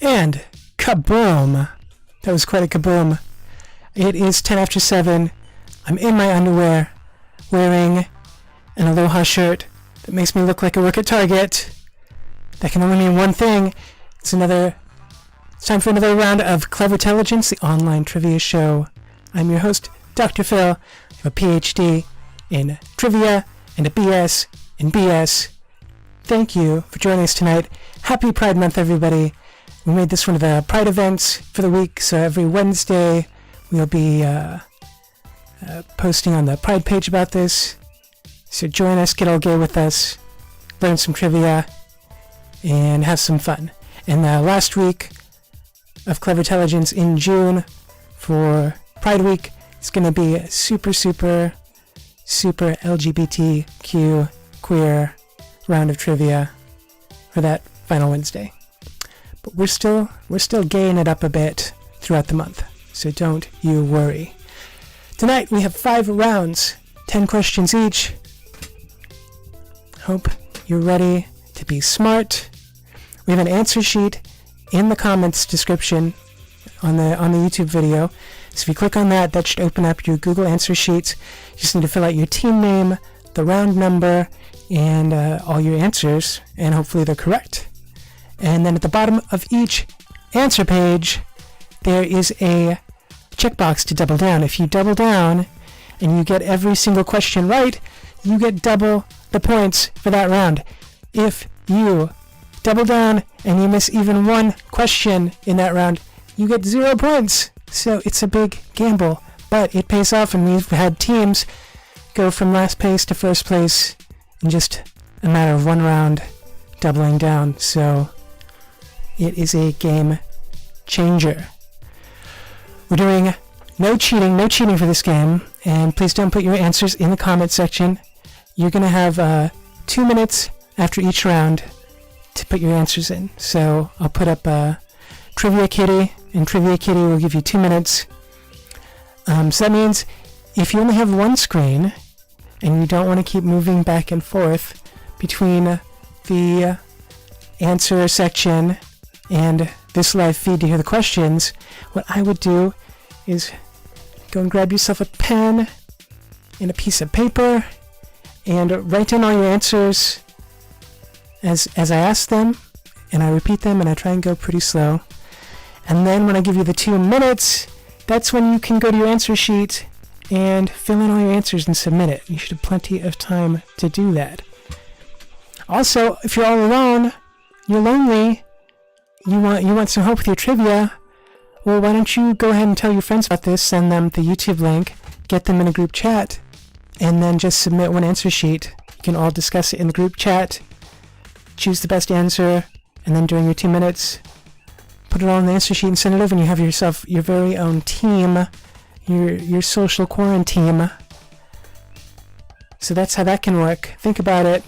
And kaboom! That was quite a kaboom. It is 10 after 7. I'm in my underwear, wearing an Aloha shirt that makes me look like I work at Target. That can only mean one thing. It's time for another round of Clevertelligence, the online trivia show. I'm your host, Dr. Phill. I have a PhD in trivia and a BS in BS. Thank you for joining us tonight. Happy Pride Month, everybody. We made this one of the Pride events for the week, so every Wednesday we'll be posting on the Pride page about this. So join us, get all gay with us, learn some trivia, and have some fun. And the last week of Clevertelligence in June for Pride Week, it's going to be a super LGBTQ queer round of trivia for that final Wednesday. But we're still gaying it up a bit throughout the month, so don't you worry. Tonight we have 5 rounds, 10 questions each. Hope you're ready to be smart. We have an answer sheet in the comments description on the YouTube video. So if you click on that, that should open up your Google answer sheets. You just need to fill out your team name, the round number, and all your answers, and hopefully they're correct. And then at the bottom of each answer page, there is a checkbox to double down. If you double down and you get every single question right, you get double the points for that round. If you double down and you miss even one question in that round, you get 0 points. So it's a big gamble, but it pays off, and we've had teams go from last place to first place in just a matter of one round, doubling down. So it is a game changer. We're doing no cheating for this game, and please don't put your answers in the comment section. You're going to have 2 minutes after each round to put your answers in. So I'll put up Trivia Kitty, and Trivia Kitty will give you 2 minutes. So that means if you only have one screen and you don't want to keep moving back and forth between the answer section and this live feed to hear the questions, what I would do is go and grab yourself a pen and a piece of paper and write down all your answers as I ask them, and I repeat them, and I try and go pretty slow. And then when I give you the 2 minutes, that's when you can go to your answer sheet and fill in all your answers and submit it. You should have plenty of time to do that. Also, if you're all alone, you're lonely, you want some help with your trivia, well, why don't you go ahead and tell your friends about this, send them the YouTube link, get them in a group chat, and then just submit one answer sheet. You can all discuss it in the group chat, choose the best answer, and then during your 2 minutes, put it all on the answer sheet and send it over, and you have yourself your very own team, your social quarantine. So that's how that can work. Think about it.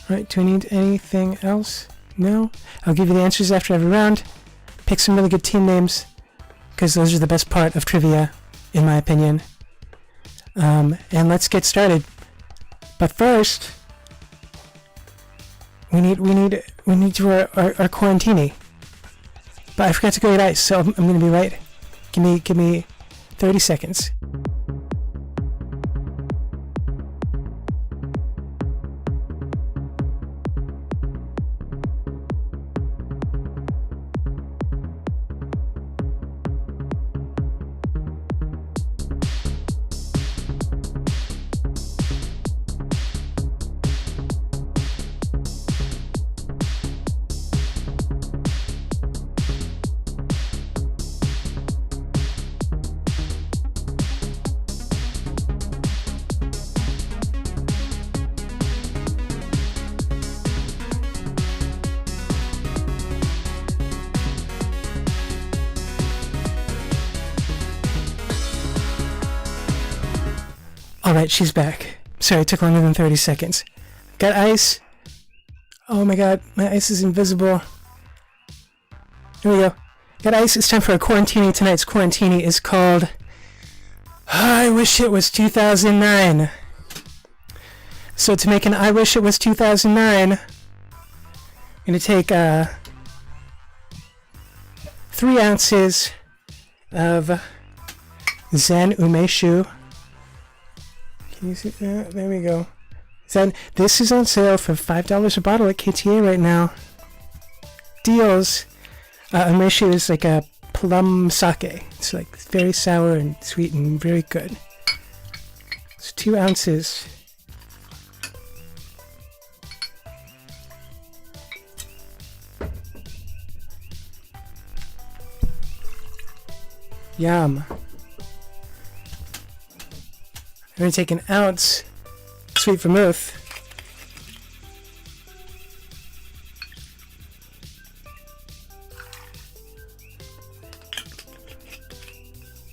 Alright, do I need anything else? No? I'll give you the answers after every round. Pick some really good team names, because those are the best part of trivia, in my opinion. And let's get started. But first, we need to do our quarantini. But I forgot to go get ice, so I'm gonna be right. Give me 30 seconds. Alright, she's back. Sorry, it took longer than 30 seconds. Got ice. Oh my god, my ice is invisible. Here we go. Got ice. It's time for a quarantini. Tonight's quarantini is called I Wish It Was 2009. So to make an I Wish It Was 2009, going to take 3 ounces of Zen Umeshu. Can you see that? There we go. Zen. This is on sale for $5 a bottle at KTA right now. Deals. Umeshu is like a plum sake. It's like very sour and sweet and very good. It's 2 ounces. Yum. I'm going to take an ounce sweet vermouth.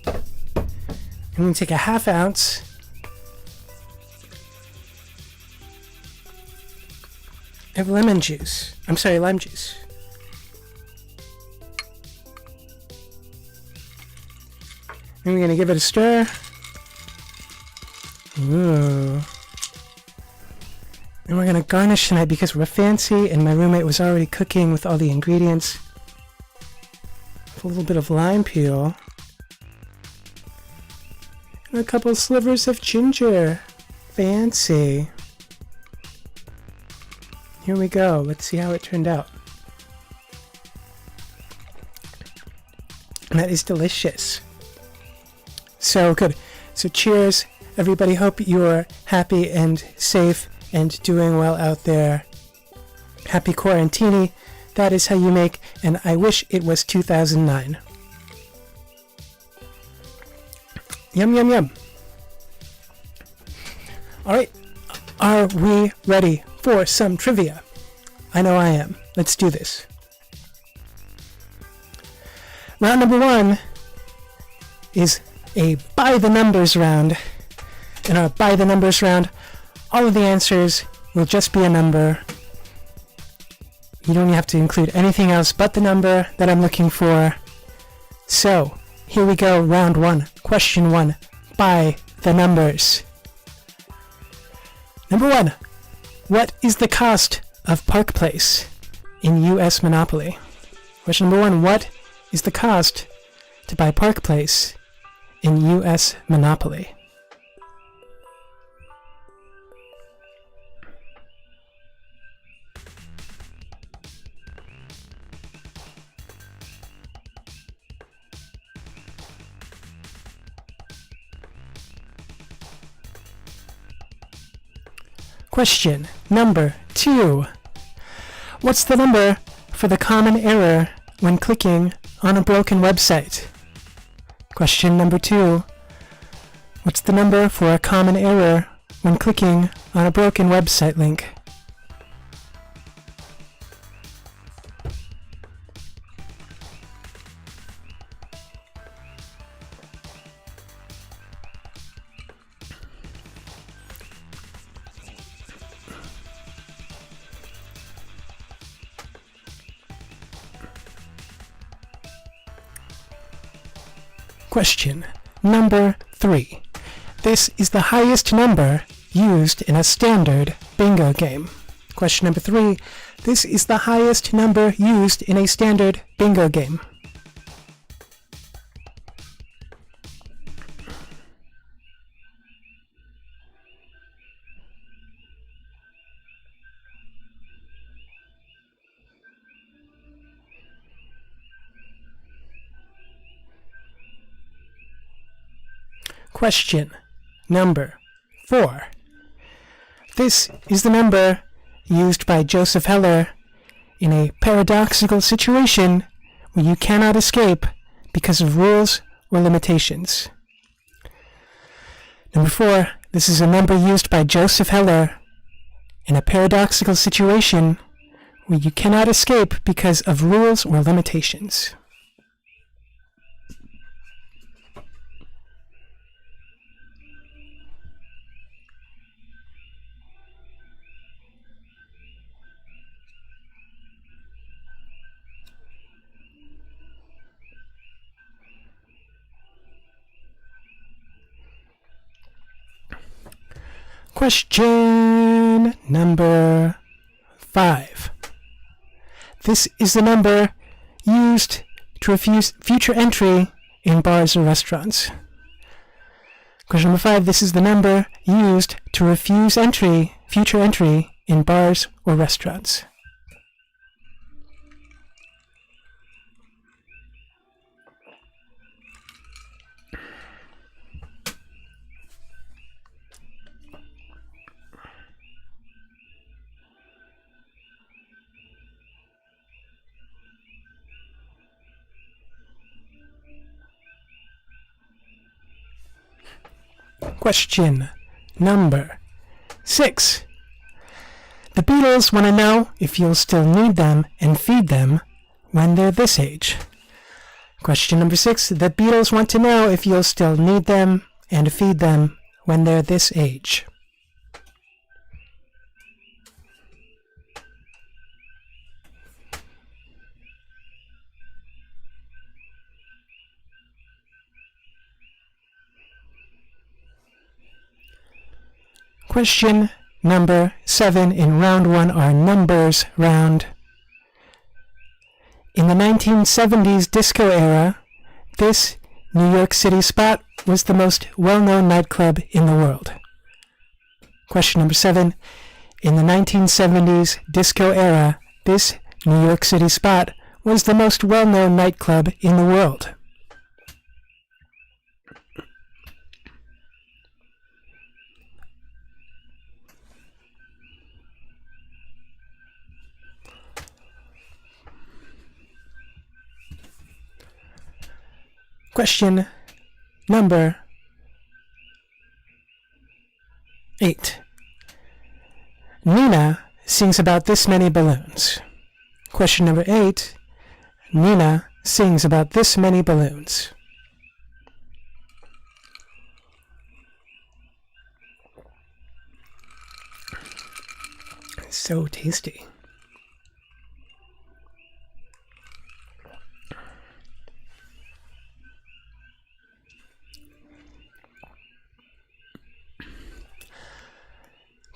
I'm going to take a half ounce of lemon juice. I'm sorry, lime juice. And we're going to give it a stir. Ooh. And we're going to garnish tonight because we're fancy and my roommate was already cooking with all the ingredients. A little bit of lime peel. And a couple slivers of ginger. Fancy. Here we go. Let's see how it turned out. And that is delicious. So good. So cheers, everybody. Hope you're happy and safe and doing well out there. Happy quarantini. That is how you make, and I wish it was 2009. Yum, yum, yum. All right. Are we ready for some trivia? I know I am. Let's do this. Round number 1 is a by the numbers round. In our by the numbers round, all of the answers will just be a number. You don't have to include anything else but the number that I'm looking for. So, here we go, round 1, question 1, by the numbers. Number 1, what is the cost of Park Place in U.S. Monopoly? Question number 1, what is the cost to buy Park Place in U.S. Monopoly? Question number 2. What's the number for the common error when clicking on a broken website? Question number 2. What's the number for a common error when clicking on a broken website link? Question number 3. This is the highest number used in a standard bingo game. Question number 3. This is the highest number used in a standard bingo game. Question number 4. This is the number used by Joseph Heller in a paradoxical situation where you cannot escape because of rules or limitations. Number 4. This is a number used by Joseph Heller in a paradoxical situation where you cannot escape because of rules or limitations. Question number 5. This is the number used to refuse future entry in bars or restaurants. Question number 5. This is the number used to refuse future entry in bars or restaurants. Question number 6. The Beatles want to know if you'll still need them and feed them when they're this age. Question number 6. The Beatles want to know if you'll still need them and feed them when they're this age. Question number 7 in round 1, our numbers round. In the 1970s disco era, this New York City spot was the most well-known nightclub in the world. Question number 7. In the 1970s disco era, this New York City spot was the most well-known nightclub in the world. Question number 8. Nina sings about this many balloons. Question number 8. Nina sings about this many balloons. So tasty.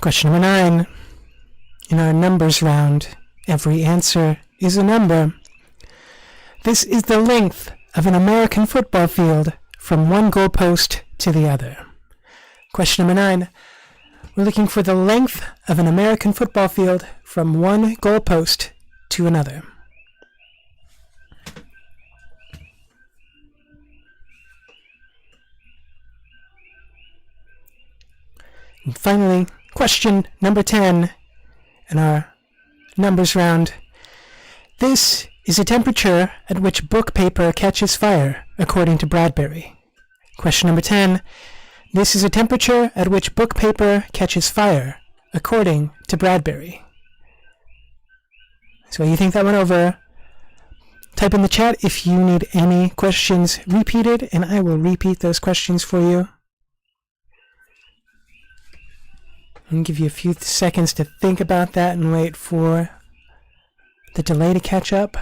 Question number 9. In our numbers round, every answer is a number. This is the length of an American football field from one goalpost to the other. Question number 9. We're looking for the length of an American football field from one goalpost to another. And finally, question number 10 in our numbers round. This is a temperature at which book paper catches fire, according to Bradbury. Question number 10. This is a temperature at which book paper catches fire, according to Bradbury. So you think that went over? Type in the chat if you need any questions repeated, and I will repeat those questions for you. I'll give you a few seconds to think about that and wait for the delay to catch up.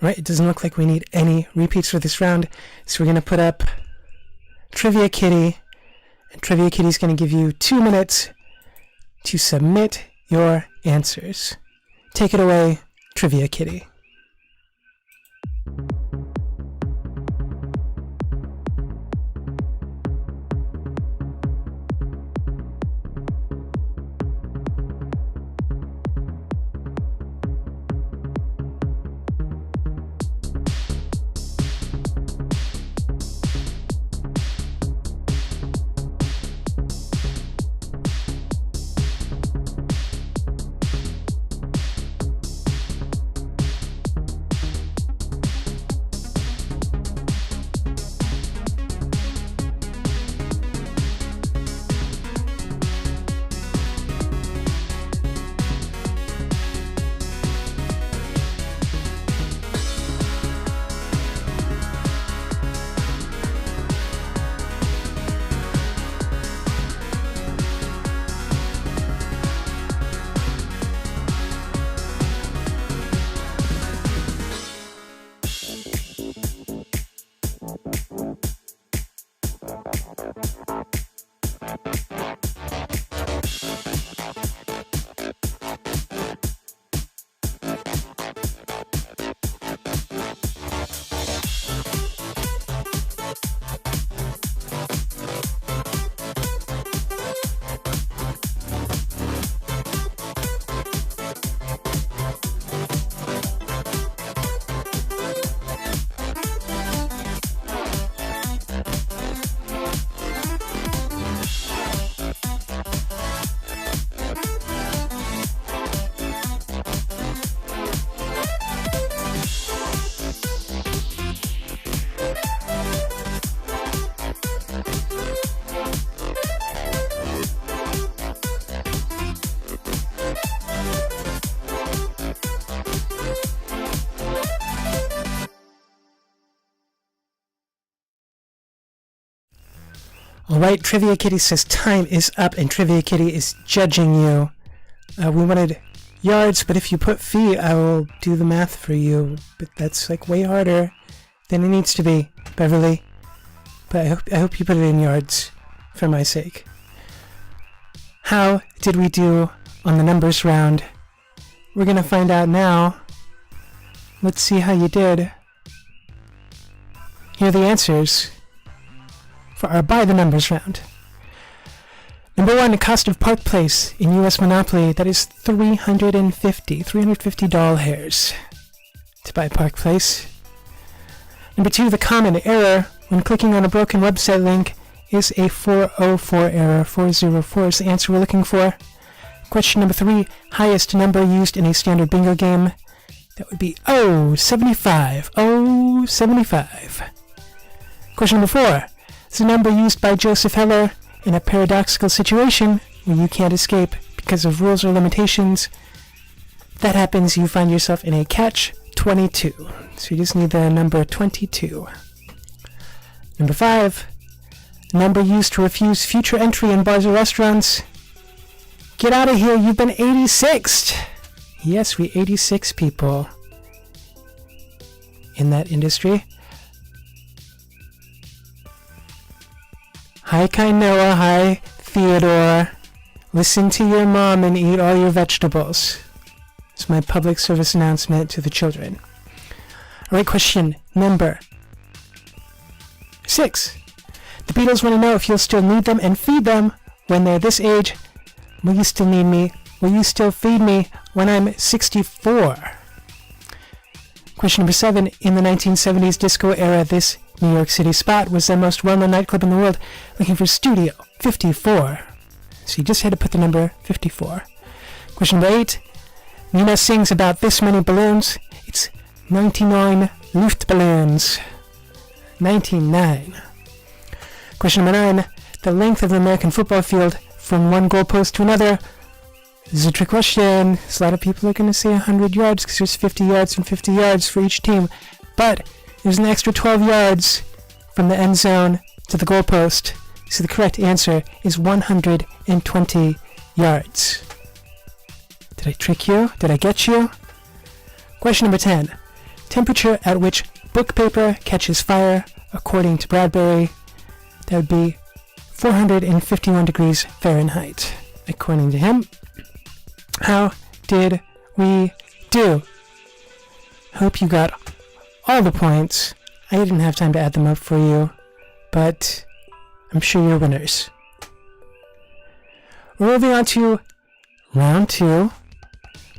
Right, it doesn't look like we need any repeats for this round, so we're going to put up Trivia Kitty, and Trivia Kitty's going to give you 2 minutes to submit your answers. Take it away, Trivia Kitty. All right, Trivia Kitty says time is up, and Trivia Kitty is judging you. We wanted yards, but if you put feet, I will do the math for you. But that's like way harder than it needs to be, Beverly. But I hope you put it in yards, for my sake. How did we do on the numbers round? We're gonna find out now. Let's see how you did. Here are the answers for our By the Numbers round. Number 1, the cost of Park Place in U.S. Monopoly. That is $350 doll hairs to buy Park Place. Number 2, the common error when clicking on a broken website link is a 404 error. 404 is the answer we're looking for. Question number 3, highest number used in a standard bingo game. That would be 75. 75. Question number 4, it's a number used by Joseph Heller in a paradoxical situation where you can't escape because of rules or limitations. That happens, you find yourself in a catch-22. So you just need the number 22. Number 5, number used to refuse future entry in bars or restaurants. Get out of here, you've been 86th. Yes, we 86 people in that industry. Hi, Kainoa. Hi, Theodore. Listen to your mom and eat all your vegetables. It's my public service announcement to the children. All right, question number 6. The Beatles want to know if you'll still need them and feed them when they're this age. Will you still need me? Will you still feed me when I'm 64? Question number 7. In the 1970s disco era, this New York City spot was the most well-known nightclub in the world, looking for Studio 54. So you just had to put the number 54. Question number 8. Nina sings about this many balloons. It's 99 Luftballons. 99. Question number 9. The length of the American football field from one goalpost to another. This is a trick question. A lot of people are going to say 100 yards because there's 50 yards and 50 yards for each team. But there's an extra 12 yards from the end zone to the goalpost. So the correct answer is 120 yards. Did I trick you? Did I get you? Question number 10. Temperature at which book paper catches fire, according to Bradbury. That would be 451 degrees Fahrenheit, according to him. How did we do? Hope you got all the points. I didn't have time to add them up for you, but I'm sure you're winners. We're moving on to round 2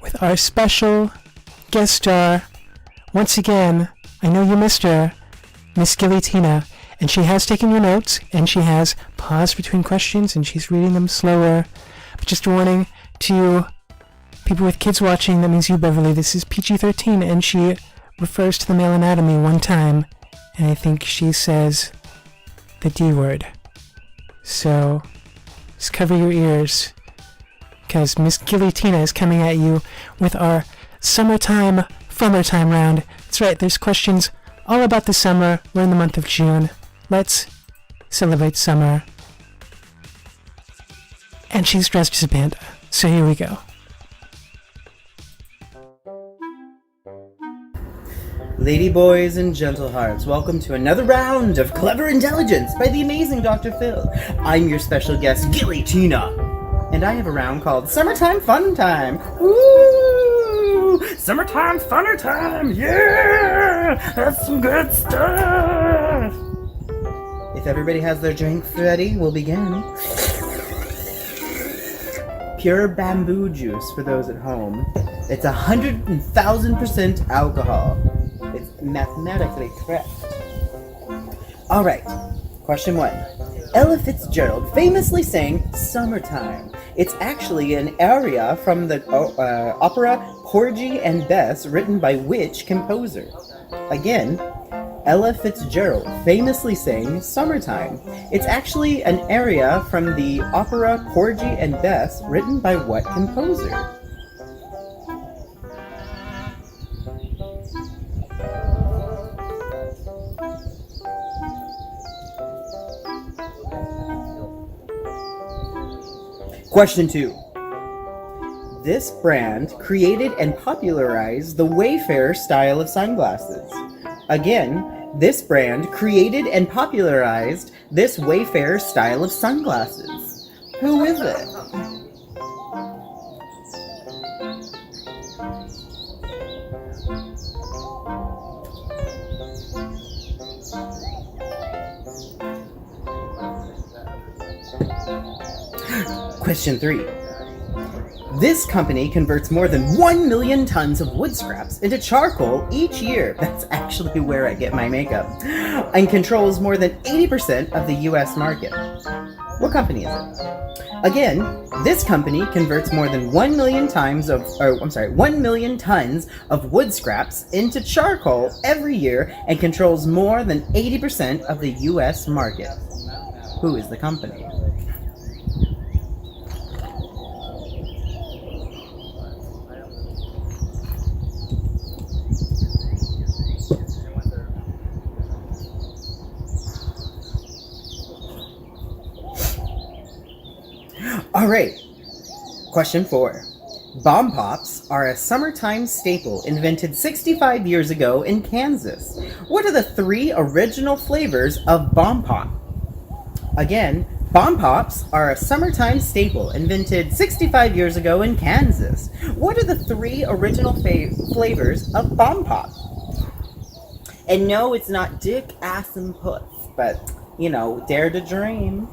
with our special guest star. Once again, I know you missed her, Miss Gilly Tina, and she has taken your notes, and she has paused between questions, and she's reading them slower. But just a warning to people with kids watching, that means you, Beverly, this is PG-13, and she refers to the male anatomy one time, and I think she says the D word. So, just cover your ears, because Miss Gilly Tina is coming at you with our summertime, funnertime round. That's right, there's questions all about the summer. We're in the month of June. Let's celebrate summer. And she's dressed as a panda, so here we go. Lady boys and gentle hearts, welcome to another round of Clever Intelligence by the amazing Dr. Phill. I'm your special guest, Gilly Tina, and I have a round called Summertime Fun Time. Woo! Summertime Funner Time! Yeah! That's some good stuff! If everybody has their drinks ready, we'll begin. Pure bamboo juice for those at home. It's 100,000% alcohol. It's mathematically correct. Alright, question 1. Ella Fitzgerald famously sang Summertime. It's actually an aria from the opera Porgy and Bess, written by which composer? Again, Ella Fitzgerald famously sang Summertime. It's actually an aria from the opera Porgy and Bess, written by what composer? Question 2. This brand created and popularized the Wayfarer style of sunglasses. Again, this brand created and popularized this Wayfarer style of sunglasses. Who is it? Question 3. This company converts more than 1 million tons of wood scraps into charcoal each year. That's actually where I get my makeup. And controls more than 80% of the US market. What company is it? Again, this company converts more than 1 million tons of wood scraps into charcoal every year and controls more than 80% of the US market. Who is the company? Alright, question 4. Bomb Pops are a summertime staple invented 65 years ago in Kansas. What are the 3 original flavors of Bomb Pop? Again, Bomb Pops are a summertime staple invented 65 years ago in Kansas. What are the 3 original flavors of Bomb Pop? And no, it's not dick, ass, and puss, but, you know, dare to dream.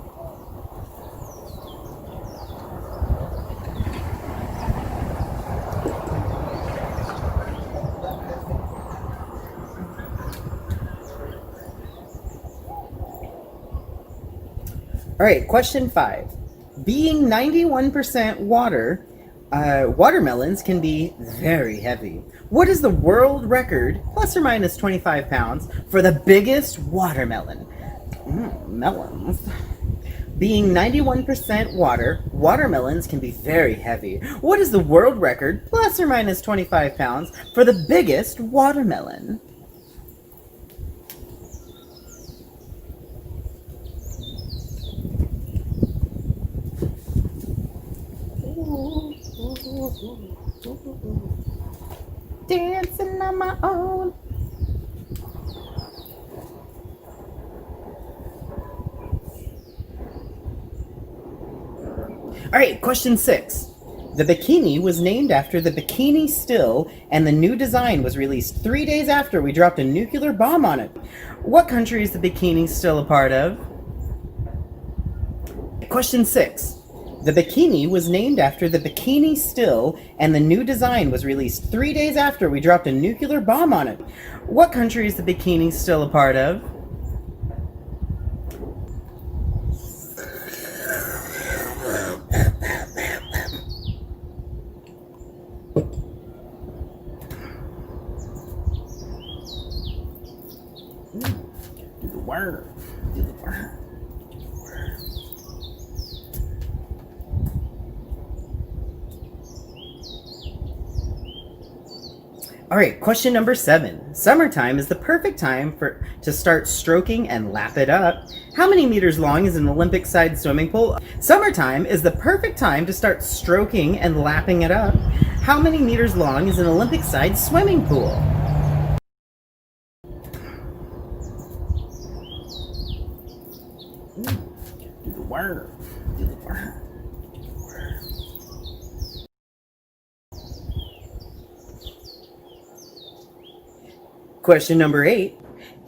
Alright, question 5. Being 91% water, watermelons can be very heavy. What is the world record, plus or minus 25 pounds, for the biggest watermelon? Melons. Being 91% water, watermelons can be very heavy. What is the world record, plus or minus 25 pounds, for the biggest watermelon? Dancing on my own. Alright, question 6. The bikini was named after the bikini still, and the new design was released 3 days after we dropped a nuclear bomb on it. What country is the bikini still a part of? Question 6. The bikini was named after the bikini still, and the new design was released 3 days after we dropped a nuclear bomb on it. What country is the bikini still a part of? Do the worm. Do the worm. Alright, question number 7. Summertime is the perfect time to start stroking and lap it up. How many meters long is an Olympic-sized swimming pool? Summertime is the perfect time to start stroking and lapping it up. How many meters long is an Olympic-sized swimming pool? Do the worm. Do the worm. Question number 8.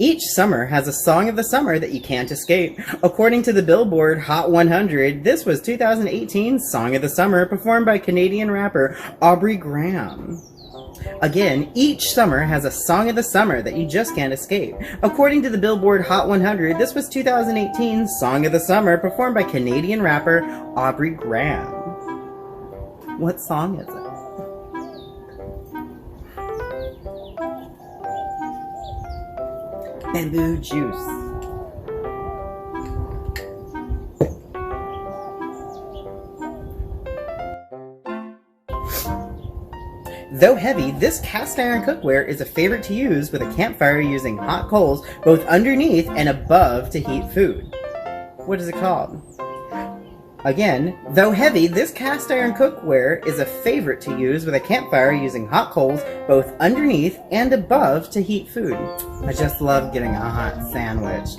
Each summer has a song of the summer that you can't escape. According to the Billboard Hot 100, this was 2018's Song of the Summer, performed by Canadian rapper Aubrey Graham. Again, each summer has a song of the summer that you just can't escape. According to the Billboard Hot 100, this was 2018's Song of the Summer, performed by Canadian rapper Aubrey Graham. What song is it? Bamboo juice. Though heavy, this cast iron cookware is a favorite to use with a campfire using hot coals both underneath and above to heat food. What is it called? Again, though heavy, this cast iron cookware is a favorite to use with a campfire using hot coals both underneath and above to heat food. I just love getting a hot sandwich.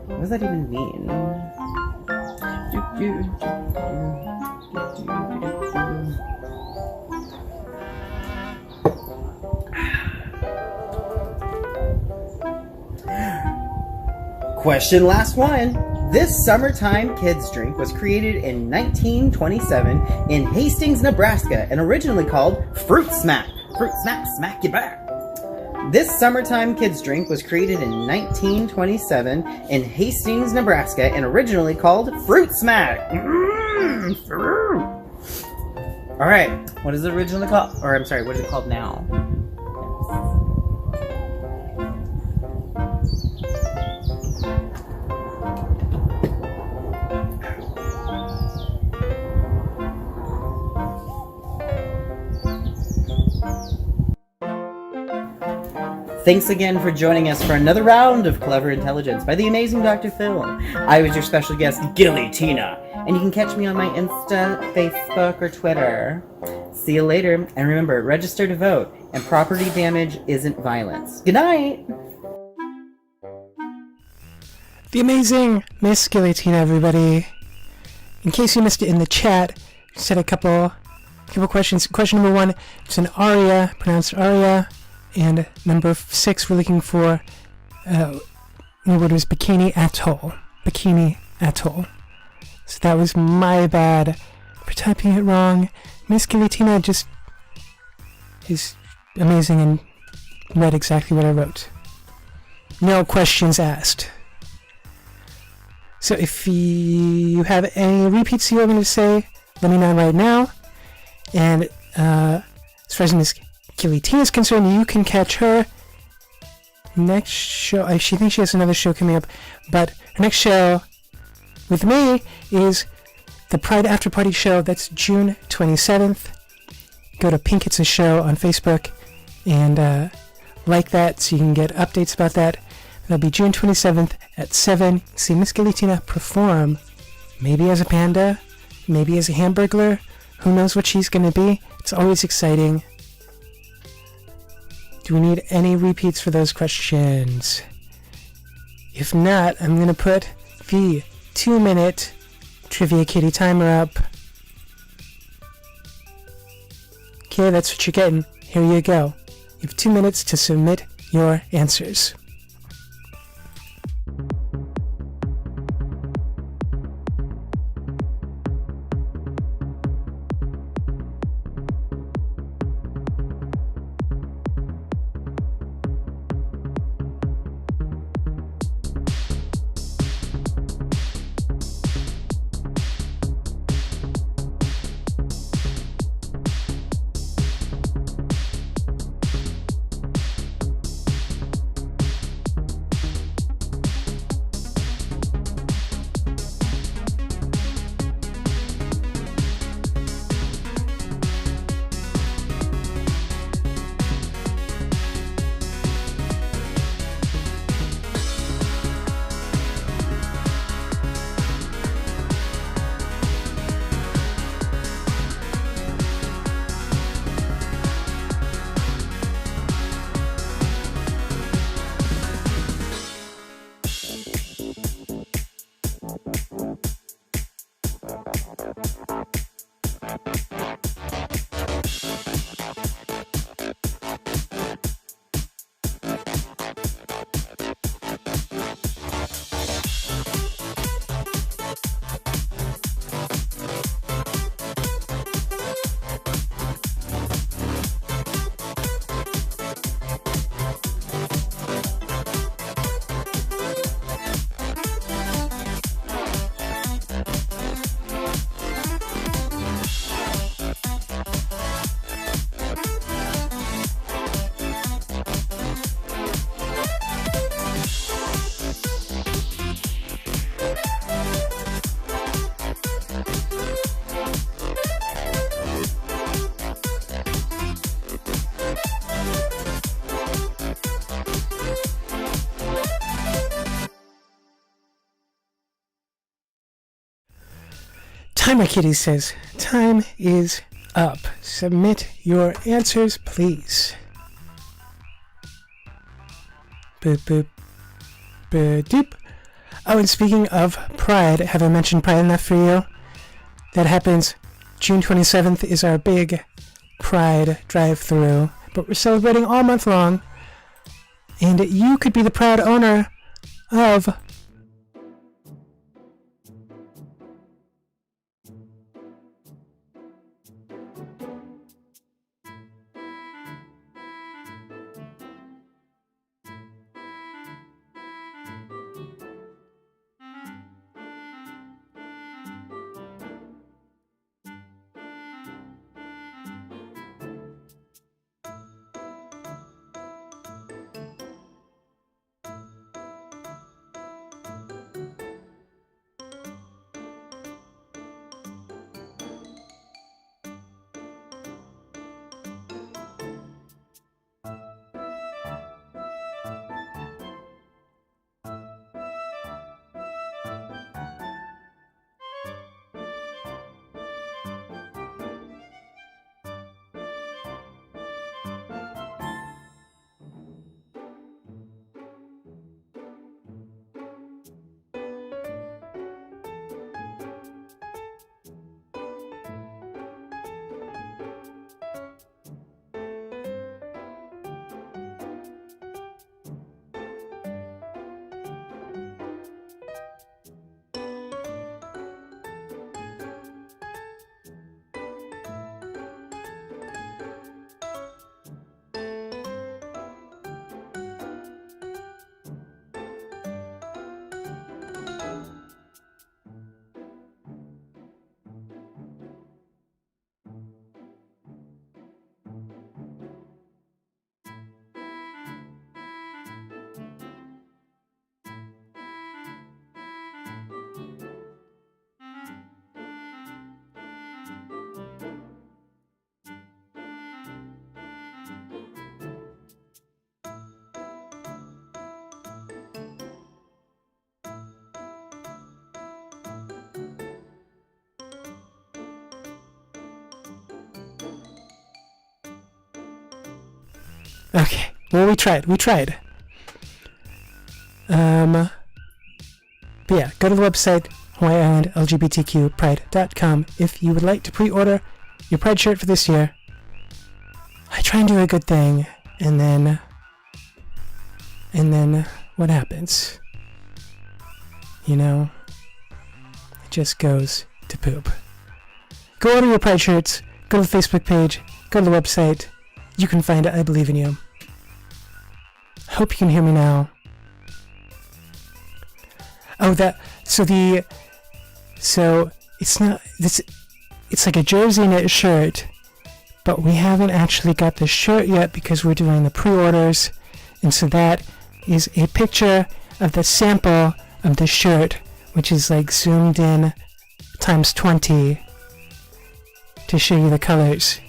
What does that even mean? Question last one. This summertime kids drink was created in 1927 in Hastings, Nebraska, and originally called Fruit Smack. Fruit Smack, smack you back. This summertime kids drink was created in 1927 in Hastings, Nebraska, and originally called Fruit Smack. Fruit. All right, what is it originally called? Or I'm sorry, what is it called now? Thanks again for joining us for another round of Clever Intelligence by the amazing Dr. Phill. I was your special guest, Gilly Tina, and you can catch me on my Insta, Facebook, or Twitter. See you later, and remember, register to vote, and property damage isn't violence. Good night! The amazing Miss Gilly Tina, everybody. In case you missed it in the chat, just had a couple questions. Question number 1, it's an aria, pronounced aria. And number 6, we're looking for, the word was Bikini Atoll. Bikini Atoll. So that was my bad for typing it wrong. Miss Gilitina just is amazing and read exactly what I wrote. No questions asked. So if you have any repeats you want me to say, let me know right now. And as far as Miss Gilitina is concerned, you can catch her next show. She thinks she has another show coming up, but her next show with me is the Pride After Party show. That's June 27th. Go to Pink It's a Show on Facebook and like that so you can get updates about that. That'll be June 27th at 7. See Miss Gilitina perform, maybe as a panda, maybe as a hamburglar. Who knows what she's going to be? It's always exciting. Do we need any repeats for those questions? If not, I'm going to put the 2-minute Trivia Kitty timer up. Okay, that's what you're getting. Here you go. You have 2 minutes to submit your answers. Timer Kitty says, time is up. Submit your answers, please. Boop, boop, boop, doop. Oh, and speaking of Pride, have I mentioned Pride enough for you? That happens June 27th is our big Pride drive-through, but we're celebrating all month long, and you could be the proud owner of Okay, well, we tried. But yeah, go to the website, HawaiiIslandLGBTQPride.com, if you would like to pre-order your Pride shirt for this year. I try and do a good thing, and then what happens? You know, it just goes to poop. Go order your Pride shirts, go to the Facebook page, go to the website. You can find it. I believe in you. Hope you can hear me now. Oh, so it's not this. It's like a jersey knit shirt, but we haven't actually got the shirt yet because we're doing the pre-orders, and so that is a picture of the sample of the shirt, which is like zoomed in times 20 to show you the colors.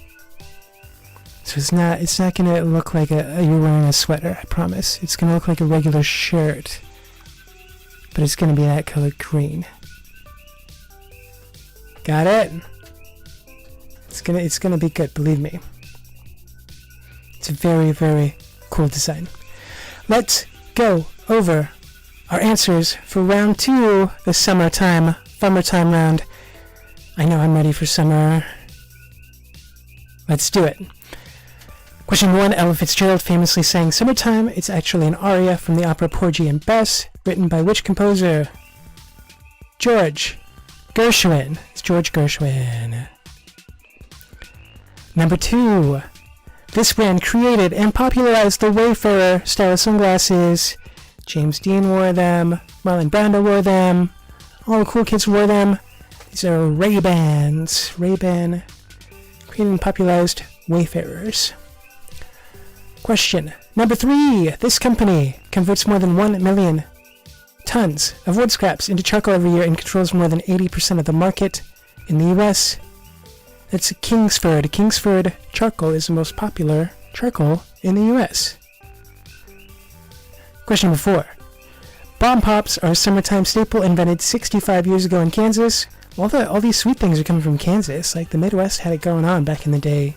So it's not gonna look like you're wearing a sweater, I promise. It's gonna look like a regular shirt, but it's gonna be that color green. Got it? It's gonna be good, believe me. It's a very, very cool design. Let's go over our answers for round 2, the summertime round. I know I'm ready for summer. Let's do it. Question 1, Ella Fitzgerald famously sang Summertime. It's actually an aria from the opera Porgy and Bess, written by which composer? George Gershwin. It's George Gershwin. Number 2, this brand created and popularized the Wayfarer style sunglasses. James Dean wore them, Marlon Brando wore them, all the cool kids wore them. These are Ray-Bans. Ray-Ban created and popularized Wayfarers. Question number 3. This company converts more than 1 million tons of wood scraps into charcoal every year and controls more than 80% of the market in the U.S. That's Kingsford. Kingsford charcoal is the most popular charcoal in the U.S. Question number 4. Bomb Pops are a summertime staple invented 65 years ago in Kansas. all these sweet things are coming from Kansas. Like, the Midwest had it going on back in the day,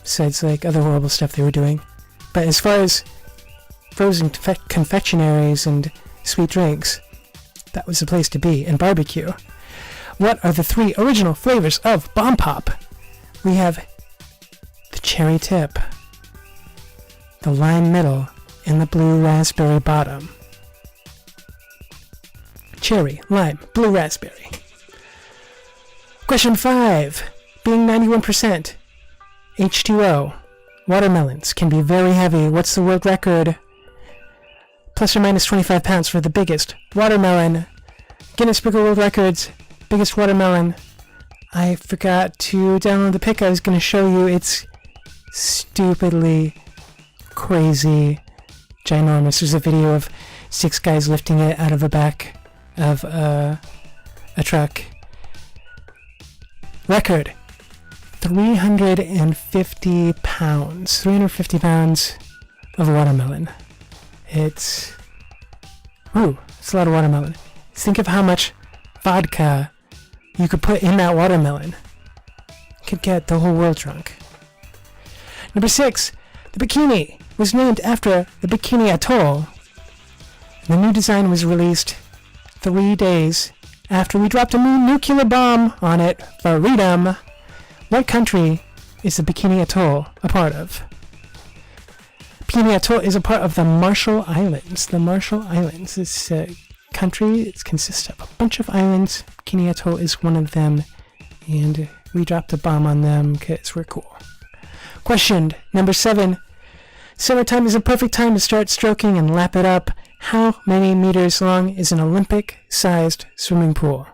besides, like, other horrible stuff they were doing. But as far as frozen confectionaries and sweet drinks, that was the place to be. And barbecue. What are the 3 original flavors of Bomb Pop? We have the cherry tip, the lime middle, and the blue raspberry bottom. Cherry, lime, blue raspberry. Question 5. Being 91% H2O, watermelons can be very heavy. What's the world record? Plus or minus 25 pounds for the biggest watermelon. Guinness Book of World Records, biggest watermelon. I forgot to download the pic I was going to show you. It's stupidly crazy ginormous. There's a video of 6 guys lifting it out of the back of a truck. Record 350 pounds. 350 pounds of watermelon. It's a lot of watermelon. Think of how much vodka you could put in that watermelon. Could get the whole world drunk. Number 6. The bikini was named after the Bikini Atoll. The new design was released 3 days after we dropped a nuclear bomb on it. Freedom. What country is the Bikini Atoll a part of? Bikini Atoll is a part of the Marshall Islands. The Marshall Islands is a country. It consists of a bunch of islands. Bikini Atoll is one of them, and we dropped a bomb on them because we're cool. Question number 7. Summertime is a perfect time to start stroking and lap it up. How many meters long is an Olympic-sized swimming pool?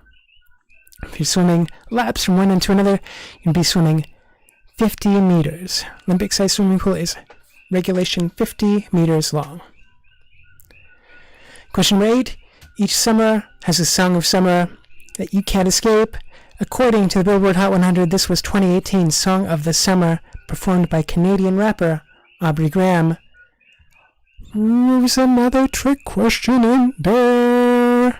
If you're swimming laps from one end to another, you'd be swimming 50 meters. Olympic-sized swimming pool is regulation 50 meters long. Question number 8. Each summer has a song of summer that you can't escape. According to the Billboard Hot 100, this was 2018's Song of the Summer, performed by Canadian rapper Aubrey Graham. There's another trick question in there.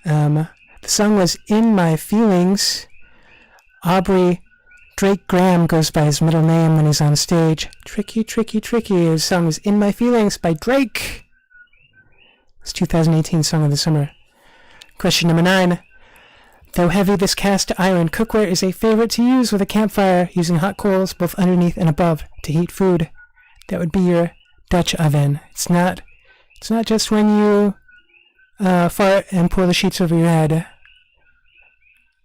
The song was In My Feelings. Aubrey Drake Graham goes by his middle name when he's on stage. Tricky, tricky, tricky. His song was In My Feelings by Drake. It's 2018 Song of the Summer. Question number 9. Though heavy, this cast iron cookware is a favorite to use with a campfire, using hot coals both underneath and above to heat food. That would be your Dutch oven. It's not just when you fart and pull the sheets over your head.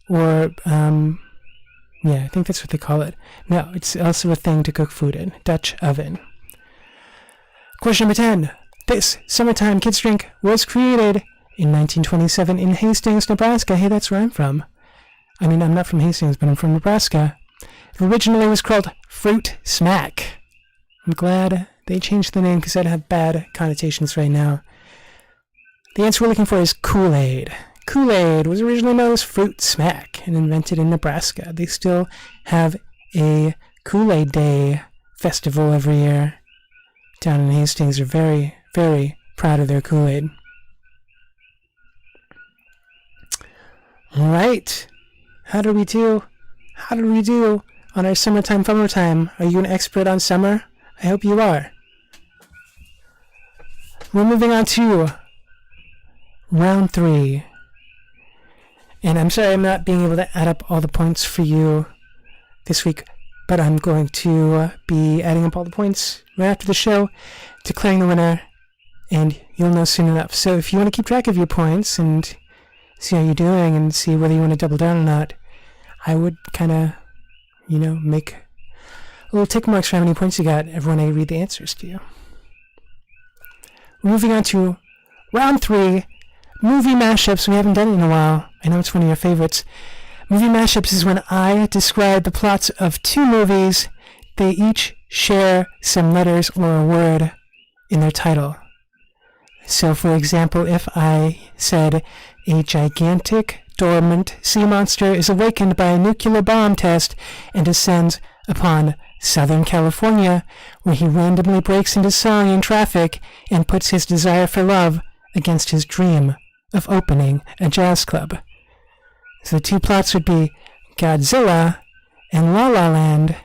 Or, I think that's what they call it. No, it's also a thing to cook food in. Dutch oven. Question number 10. This summertime kids drink was created in 1927 in Hastings, Nebraska. Hey, that's where I'm from. I mean, I'm not from Hastings, but I'm from Nebraska. It originally was called Fruit Smack. I'm glad they changed the name because that'd have bad connotations right now. The answer we're looking for is Kool-Aid. Kool-Aid was originally known as Fruit Smack and invented in Nebraska. They still have a Kool-Aid Day festival every year down in Hastings. They're very, very proud of their Kool-Aid. All right. How did we do? How did we do on our summertime fummer time? Are you an expert on summer? I hope you are. We're moving on to round 3. And I'm sorry I'm not being able to add up all the points for you this week, but I'm going to be adding up all the points right after the show, declaring the winner, and you'll know soon enough. So if you want to keep track of your points and see how you're doing and see whether you want to double down or not, I would kind of, make little tick marks for how many points you got every when I read the answers to you. Moving on to round 3, movie mashups. We haven't done it in a while. I know it's one of your favorites. Movie mashups is when I describe the plots of 2 movies. They each share some letters or a word in their title. So, for example, if I said, a gigantic, dormant sea monster is awakened by a nuclear bomb test and descends upon Southern California, where he randomly breaks into song in traffic and puts his desire for love against his dream of opening a jazz club. So the two plots would be Godzilla and La La Land.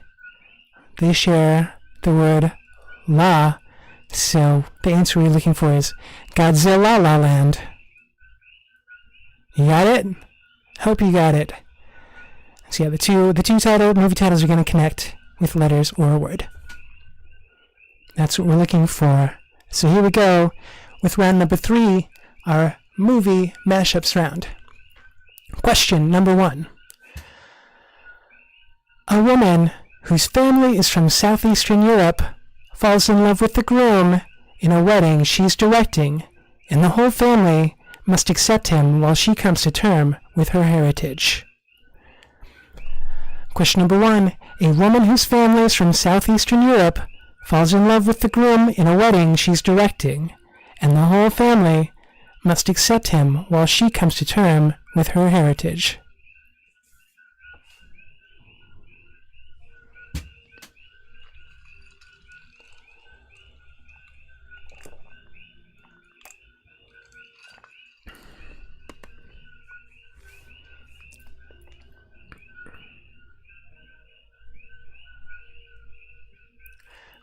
They share the word La, so the answer we're looking for is Godzilla La Land. You got it? Hope you got it. So yeah, the two movie titles are going to connect with letters or a word. That's what we're looking for. So here we go with round number 3, our movie mashups round. Question number 1. A woman whose family is from southeastern Europe falls in love with the groom in a wedding she's directing, and the whole family must accept him while she comes to terms with her heritage. Question number 1. A woman whose family is from southeastern Europe falls in love with the groom in a wedding she's directing, and the whole family must accept him while she comes to terms with her heritage.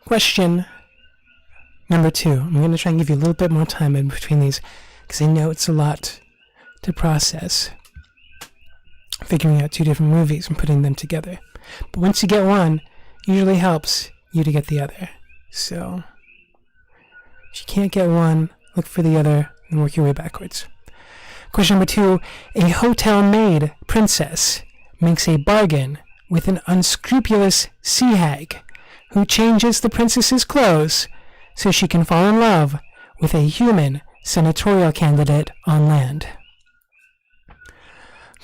Question number 2. I'm going to try and give you a little bit more time in between these because I know it's a lot to process. Figuring out 2 different movies and putting them together. But once you get one, it usually helps you to get the other. So, if you can't get one, look for the other and work your way backwards. Question number 2. A hotel maid princess makes a bargain with an unscrupulous sea hag who changes the princess's clothes so she can fall in love with a human senatorial candidate on land.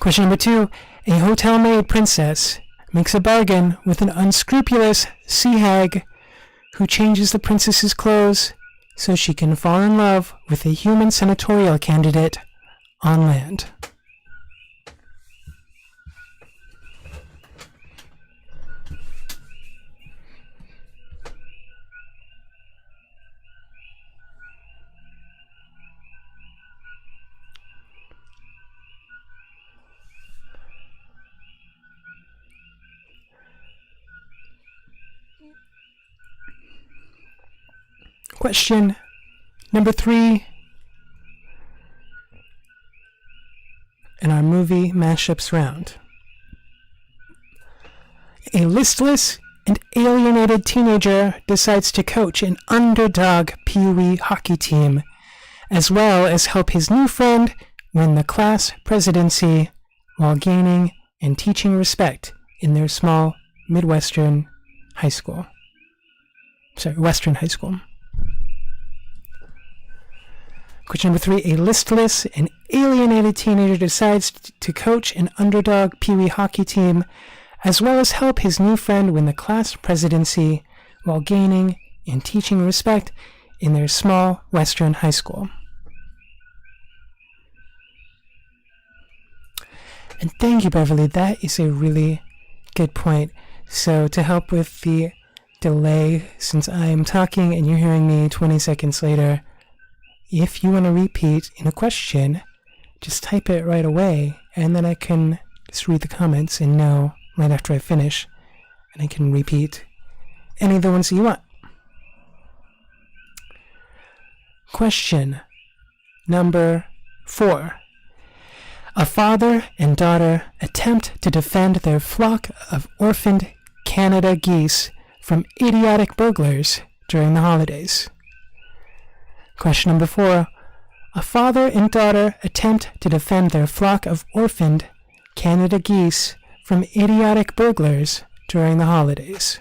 Question number 2. A hotel maid princess makes a bargain with an unscrupulous sea hag who changes the princess's clothes so she can fall in love with a human senatorial candidate on land. Question number 3 in our movie mashups round. A listless and alienated teenager decides to coach an underdog Pee-wee hockey team, as well as help his new friend win the class presidency while gaining and teaching respect in their small Midwestern high school. Western high school. Question number 3. A listless and alienated teenager decides to coach an underdog Pee-wee hockey team, as well as help his new friend win the class presidency while gaining and teaching respect in their small Western high school. And thank you, Beverly. That is a really good point. So to help with the delay, since I am talking and you're hearing me 20 seconds later, if you want to repeat in a question, just type it right away, and then I can just read the comments and know right after I finish, and I can repeat any of the ones that you want. Question number 4. A father and daughter attempt to defend their flock of orphaned Canada geese from idiotic burglars during the holidays. Question number 4. A father and daughter attempt to defend their flock of orphaned Canada geese from idiotic burglars during the holidays.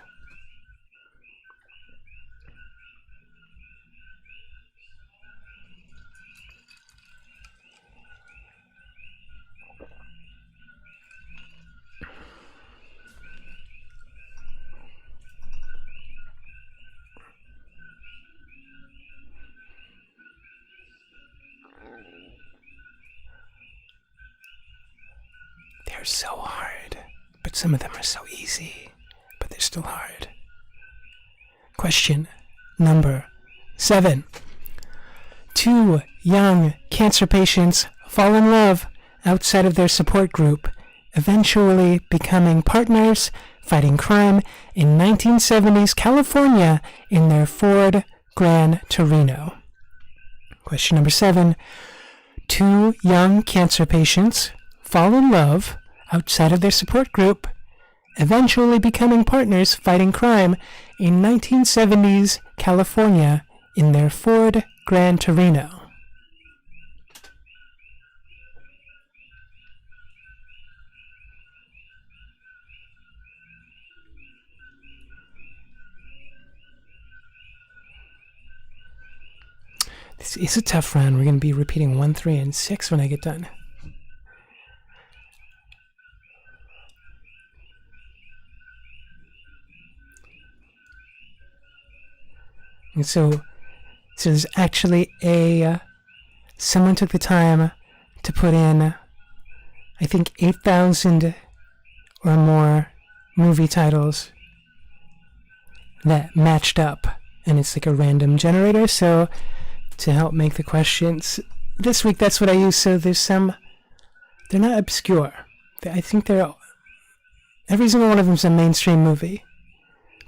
They're so hard, but some of them are so easy, but they're still hard. Question number 7. 2 young cancer patients fall in love outside of their support group, eventually becoming partners fighting crime in 1970s California in their Ford Gran Torino. Question number 7. 2 young cancer patients fall in love outside of their support group, eventually becoming partners fighting crime in 1970s California in their Ford Gran Torino. This is a tough round. We're going to be repeating 1, 3, and 6 when I get done. And so there's actually someone took the time to put in, I think, 8,000 or more movie titles that matched up. And it's like a random generator, so to help make the questions this week, that's what I use. So there's some, they're not obscure. I think every single one of them's a mainstream movie,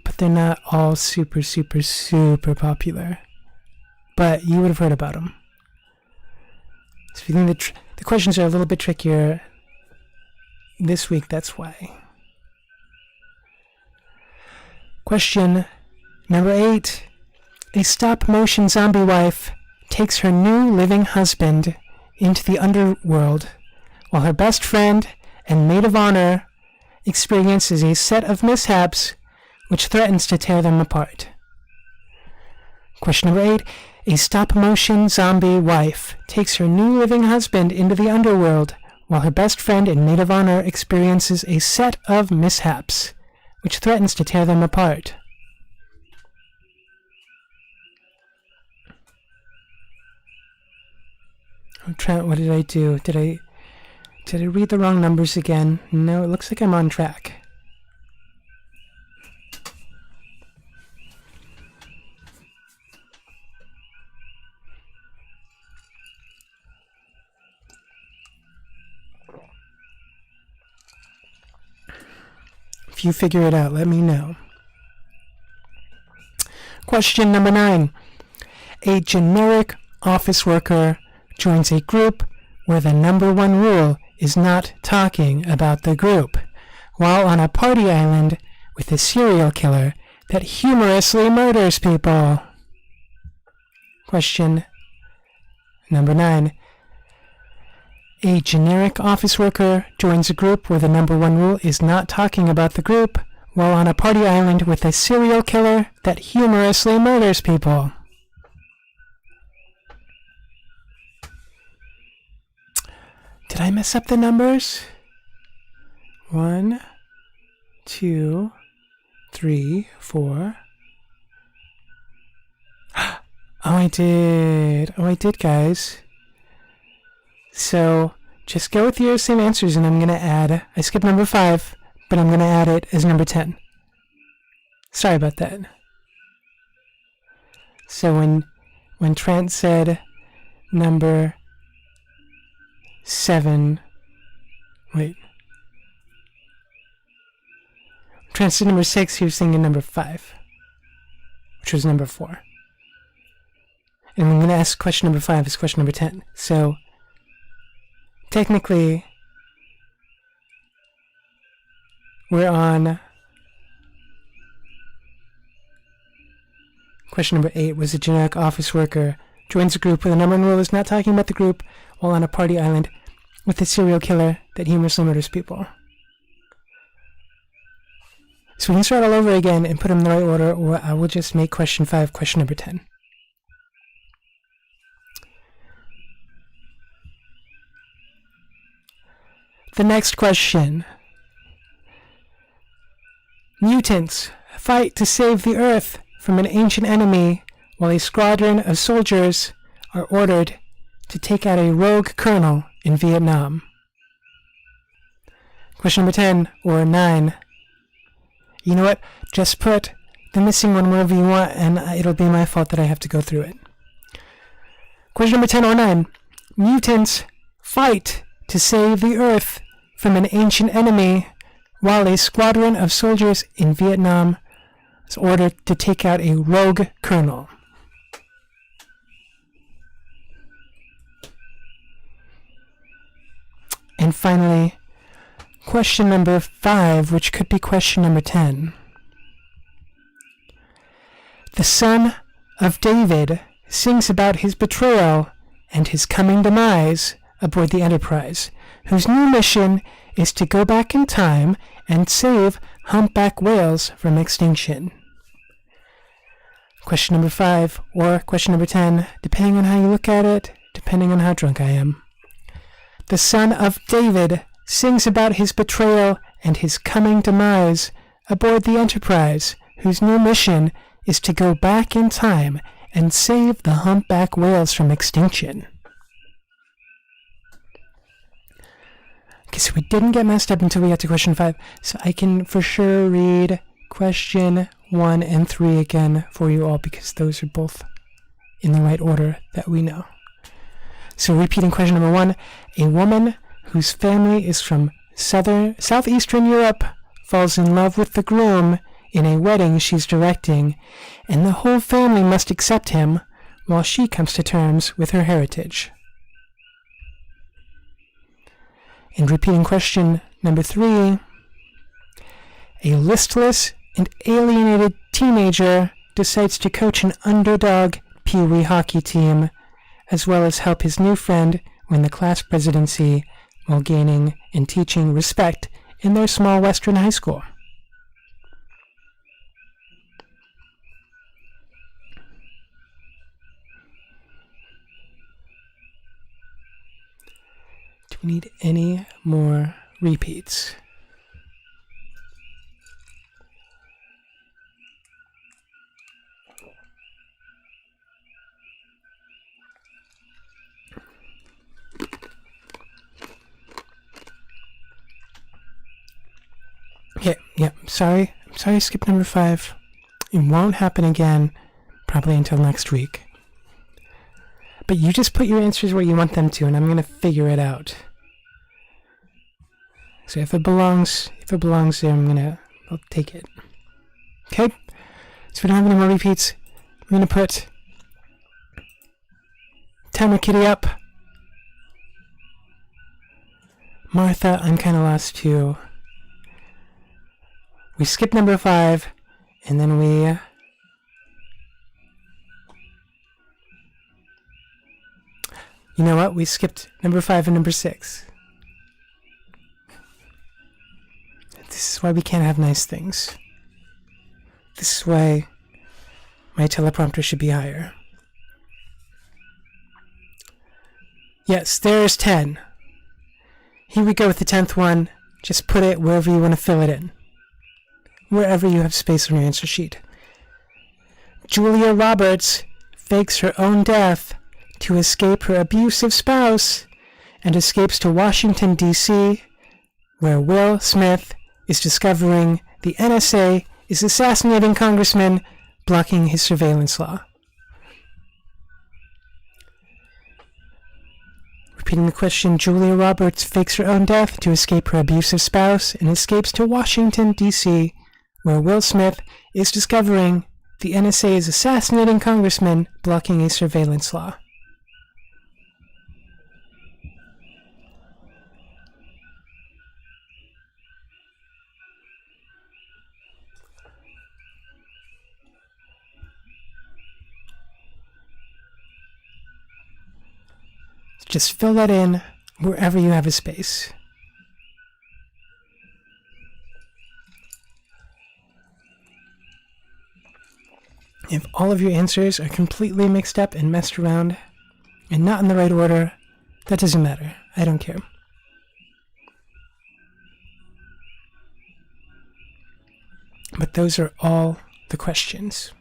but they're not all super, super, super popular. But you would have heard about them. So if you think the questions are a little bit trickier this week, that's why. Question number 8. A stop-motion zombie wife takes her new living husband into the underworld while her best friend and maid of honor experiences a set of mishaps which threatens to tear them apart. Question number 8. A stop-motion zombie wife takes her new living husband into the underworld while her best friend and maid of honor experiences a set of mishaps which threatens to tear them apart. Trent, what did I do? Did I read the wrong numbers again? No, it looks like I'm on track. If you figure it out, let me know. Question number 9. A generic office worker joins a group where the number 1 rule is not talking about the group, while on a party island with a serial killer that humorously murders people. Question number 9. A generic office worker joins a group where the number 1 rule is not talking about the group, while on a party island with a serial killer that humorously murders people. Did I mess up the numbers? 1, 2, 3, 4. Oh, I did, guys. So, just go with your same answers, and I'm going to add, I skipped number 5, but I'm going to add it as number 10. Sorry about that. So when Trent said number 7, wait. Trent said number 6, he was thinking number 5, which was number 4. And I'm going to ask question number 5 is question number 10. So, technically, we're on question number 8 was a generic office worker joins a group where the number 1 rule is not talking about the group while on a party island with a serial killer that humorously murders people. So we can start all over again and put them in the right order, or I will just make question 5 question number 10. The next question. Mutants fight to save the Earth from an ancient enemy while a squadron of soldiers are ordered to take out a rogue colonel in Vietnam. Question number 10 or 9. You know what? Just put the missing one wherever you want, and it'll be my fault that I have to go through it. Question number 10 or 9. Mutants fight to save the Earth from an ancient enemy while a squadron of soldiers in Vietnam was ordered to take out a rogue colonel? And finally, question number 5, which could be question number 10. The son of David sings about his betrayal and his coming demise aboard the Enterprise, whose new mission is to go back in time and save humpback whales from extinction. Question number 5 or question number 10, depending on how you look at it, depending on how drunk I am. The son of David sings about his betrayal and his coming demise aboard the Enterprise, whose new mission is to go back in time and save the humpback whales from extinction. Okay, so we didn't get messed up until we got to question 5, so I can for sure read question 1 and 3 again for you all, because those are both in the right order that we know. So repeating question number 1, a woman whose family is from southeastern Europe falls in love with the groom in a wedding she's directing, and the whole family must accept him while she comes to terms with her heritage. And repeating question number 3, a listless and alienated teenager decides to coach an underdog Pee-wee hockey team, as well as help his new friend win the class presidency while gaining and teaching respect in their small western high school. Do we need any more repeats? Yeah, sorry, skip number 5. It won't happen again, probably until next week. But you just put your answers where you want them to, and I'm going to figure it out. So if it belongs there, I'll take it. Okay? So we don't have any more repeats. I'm going to put Timer Kitty up. Martha, I'm kind of lost too. We skip number 5, and then we... You know what? We skipped number 5 and number 6. This is why we can't have nice things. This is why my teleprompter should be higher. Yes, there's 10. Here we go with the 10th one. Just put it wherever you want to fill it in. Wherever you have space on your answer sheet. Julia Roberts fakes her own death to escape her abusive spouse and escapes to Washington, D.C., where Will Smith is discovering the NSA is assassinating congressmen, blocking his surveillance law. Repeating the question, Julia Roberts fakes her own death to escape her abusive spouse and escapes to Washington, D.C., where Will Smith is discovering the NSA is assassinating congressmen, blocking a surveillance law. Just fill that in wherever you have a space. If all of your answers are completely mixed up and messed around and not in the right order, that doesn't matter. I don't care. But those are all the questions.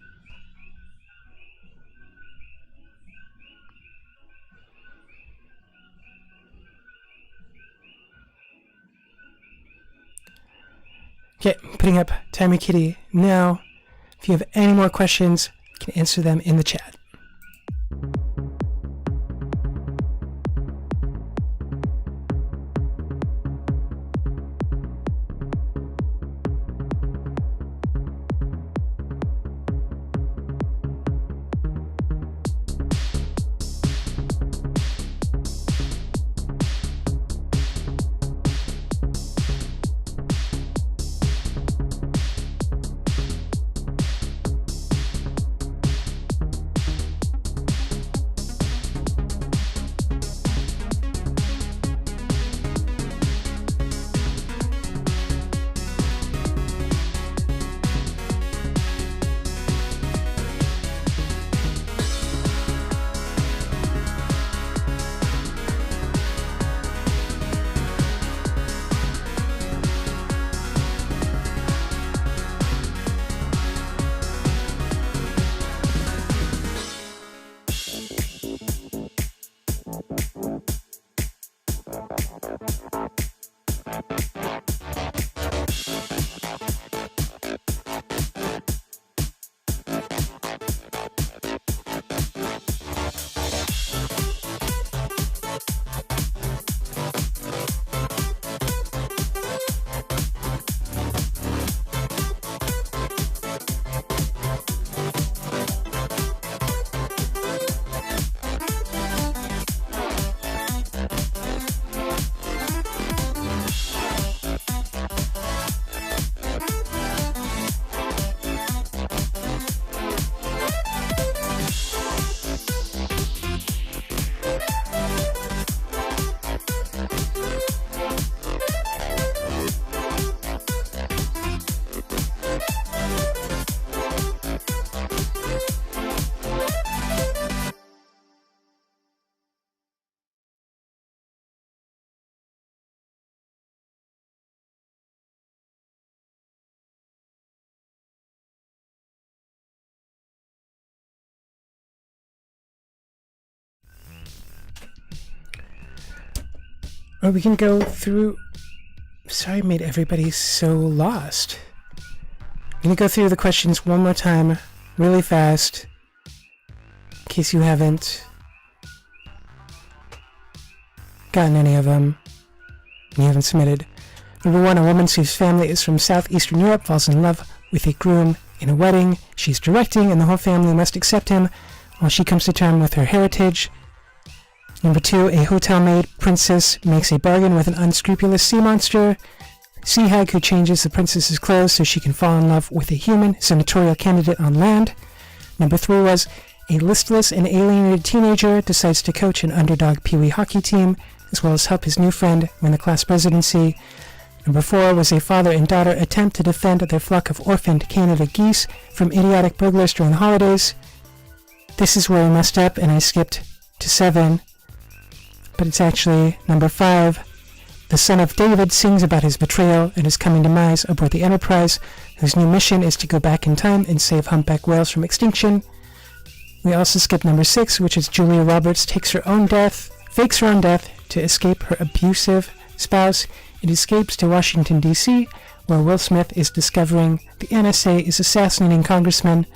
Okay, putting up Timer Kitty now. If you have any more questions, you can answer them in the chat. Or we can go through... Sorry I made everybody so lost. I'm going to go through the questions one more time, really fast, in case you haven't gotten any of them, and you haven't submitted. Number 1, a woman whose family is from southeastern Europe falls in love with a groom in a wedding. She's directing, and the whole family must accept him while she comes to terms with her heritage. Number 2, a hotel maid princess makes a bargain with an unscrupulous sea monster. Sea hag who changes the princess's clothes so she can fall in love with a human senatorial candidate on land. Number 3 was a listless and alienated teenager decides to coach an underdog peewee hockey team, as well as help his new friend win the class presidency. Number 4 was a father and daughter attempt to defend their flock of orphaned Canada geese from idiotic burglars during the holidays. This is where I messed up and I skipped to 7, but it's actually number 5. The son of David sings about his betrayal and his coming demise aboard the Enterprise, whose new mission is to go back in time and save humpback whales from extinction. We also skipped number 6, which is Julia Roberts fakes her own death to escape her abusive spouse and escapes to Washington, D.C., where Will Smith is discovering the NSA is assassinating congressmen.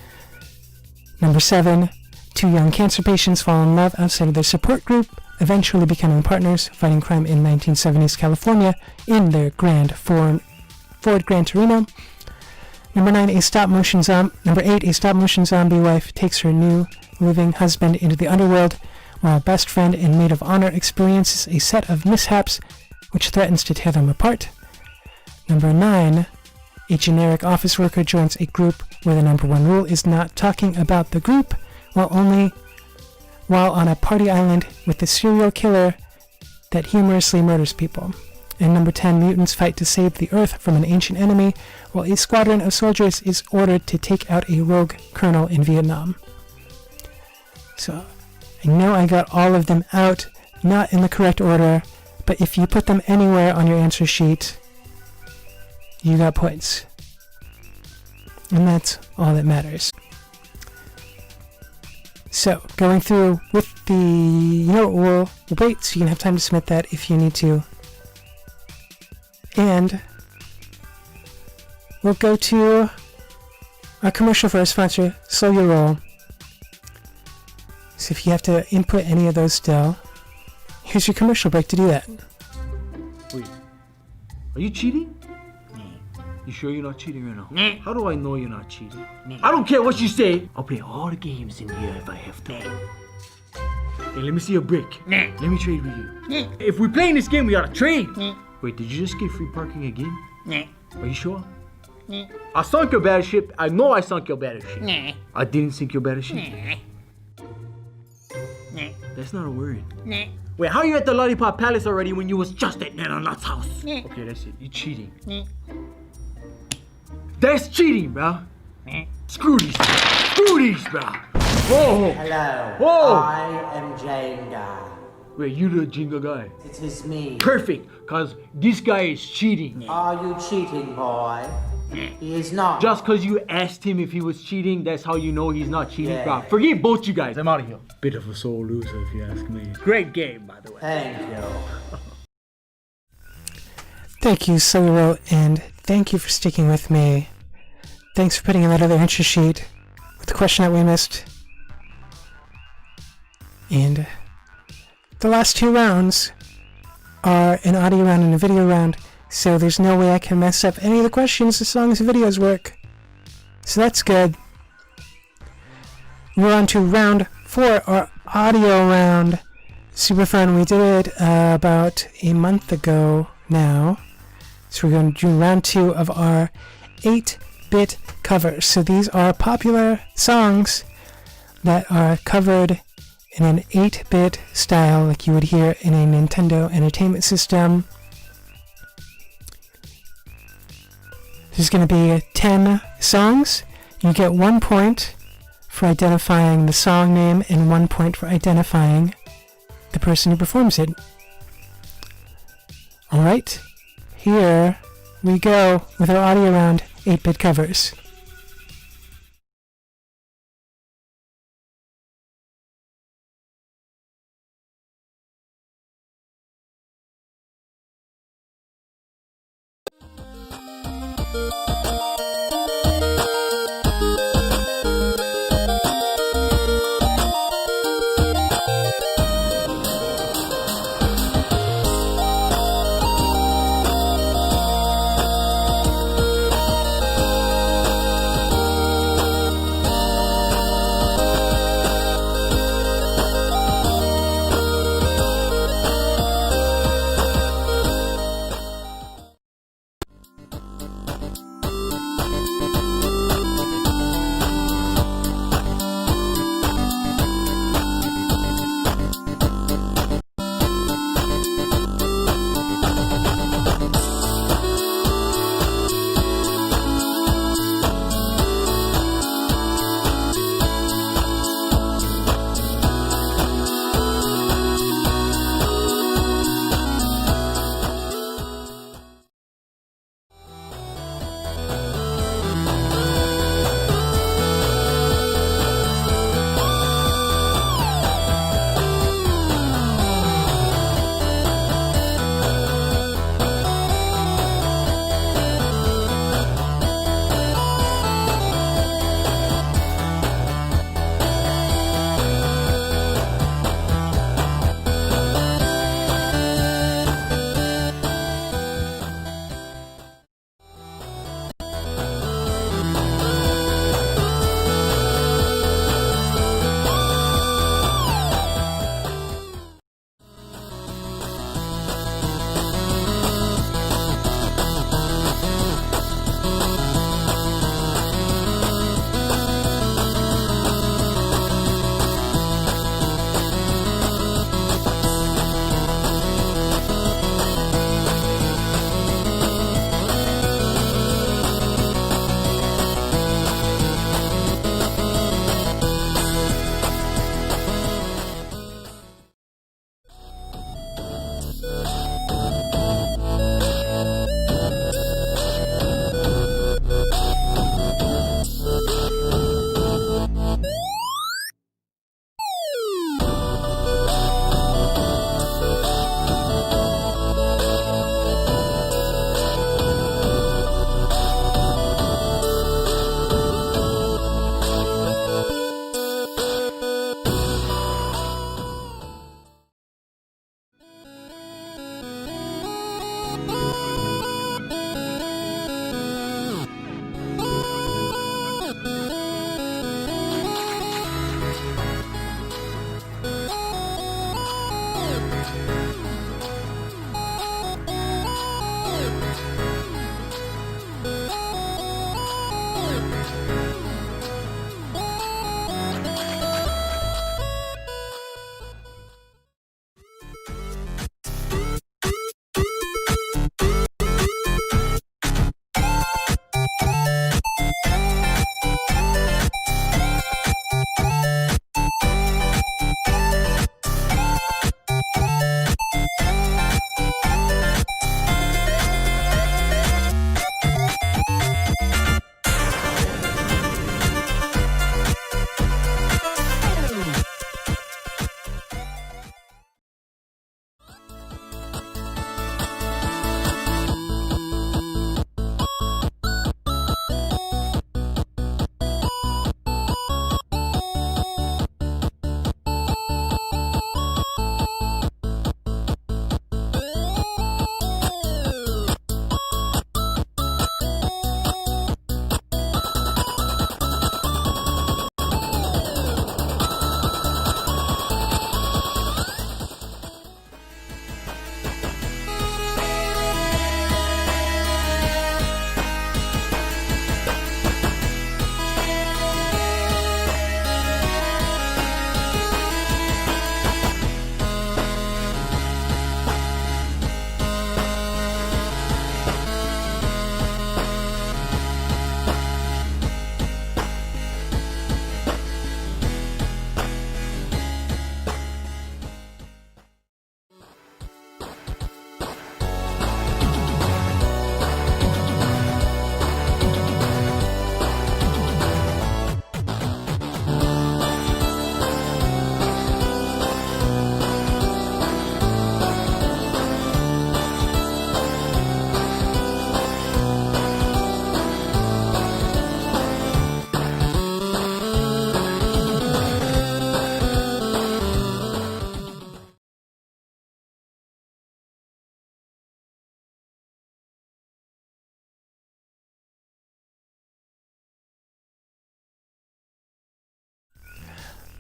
Number 7, 2 young cancer patients fall in love outside of their support group, eventually becoming partners, fighting crime in 1970s California in their Ford Gran Torino. Number 8, a stop-motion zombie wife takes her new living husband into the underworld, while a best friend and maid of honor experiences a set of mishaps which threatens to tear them apart. Number 9, a generic office worker joins a group where the number 1 rule is not talking about the group, while on a party island with the serial killer that humorously murders people. And number 10, mutants fight to save the Earth from an ancient enemy, while a squadron of soldiers is ordered to take out a rogue colonel in Vietnam. So, I know I got all of them out, not in the correct order, but if you put them anywhere on your answer sheet, you got points. And that's all that matters. So, going through with we'll wait so you can have time to submit that if you need to. And we'll go to our commercial for our sponsor, Slow Your Roll. So if you have to input any of those still, here's your commercial break to do that. Wait, are you cheating? You sure you're not cheating right now? How do I know you're not cheating? I don't care what you say. I'll play all the games in here if I have to. Hey, let me see your brick. Let me trade with you. If we're playing this game, we gotta trade. Wait, did you just get free parking again? Are you sure? I sunk your battleship. I know I sunk your battleship. I didn't sink your battleship. That's not a word. Wait, how are you at the Lollipop Palace already when you was just at Nana Nut's house? Okay, that's it. You're cheating. That's cheating, bro. Screw these, bro. Whoa. Hello. Whoa. I am Jenga. Wait, you the Jenga guy. It is me. Perfect, cause this guy is cheating. Are you cheating, boy? He is not. Just cause you asked him if he was cheating, that's how you know he's not cheating, Yeah. bro. Forget both you guys. I'm out of here. Bit of a sore loser, if you ask me. Great game, by the way. Thank you. Thank you, Solo, and thank you for sticking with me. Thanks for putting in that other answer sheet with the question that we missed. And the last 2 rounds are an audio round and a video round, so there's no way I can mess up any of the questions as long as the videos work. So that's good. We're on to round 4, our audio round. Super fun. We did it about a month ago now. So we're going to do round 2 of our 8-bit covers. So these are popular songs that are covered in an 8-bit style like you would hear in a Nintendo Entertainment System. There's going to be 10 songs. You get 1 point for identifying the song name and 1 point for identifying the person who performs it. Alright, here we go with our audio round 8-bit covers.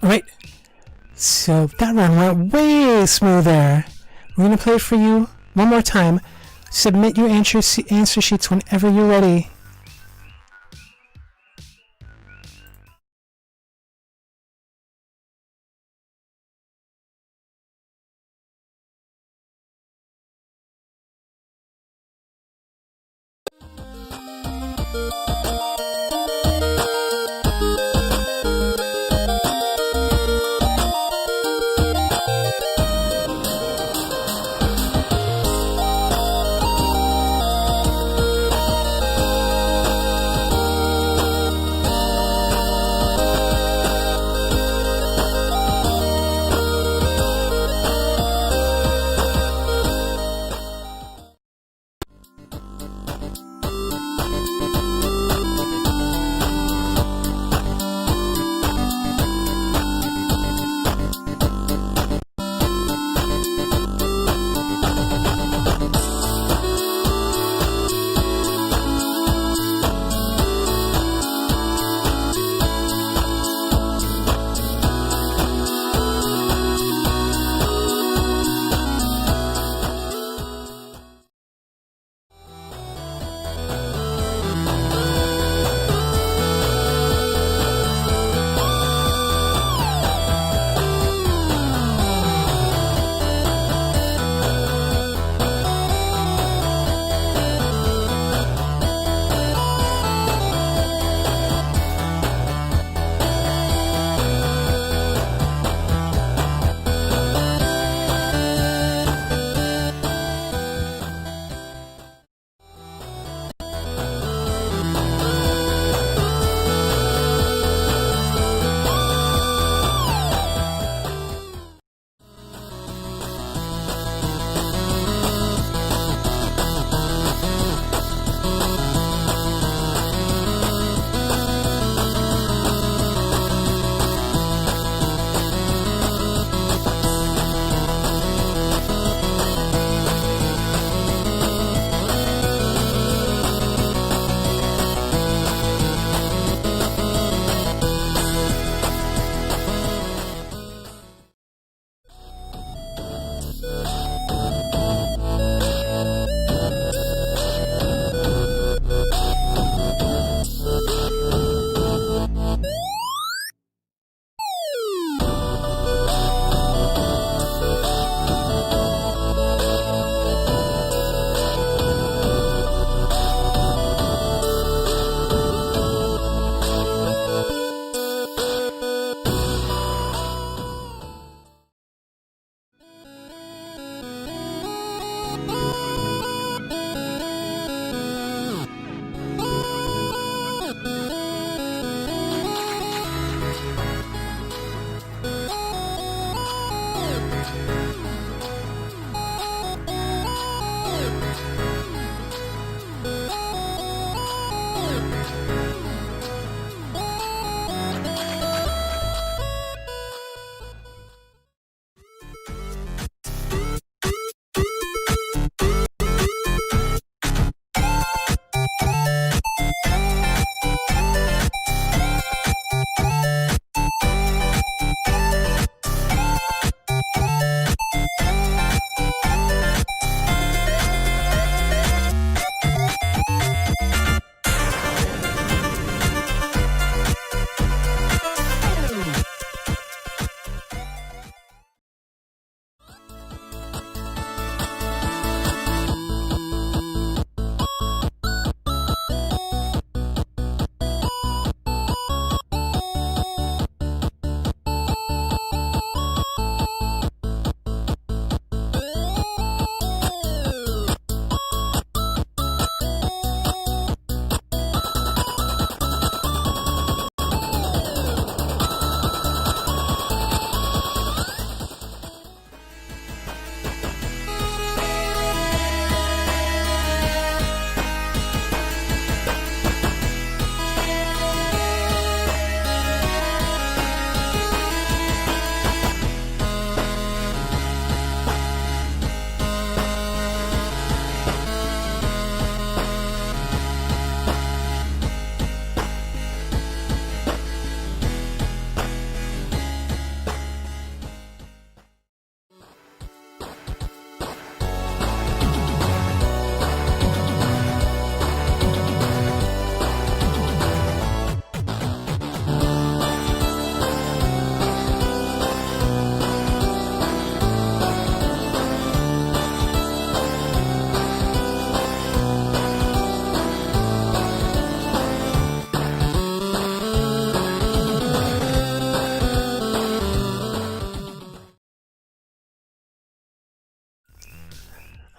Alright, so that round went way smoother. We're going to play it for you one more time. Submit your answer sheets whenever you're ready.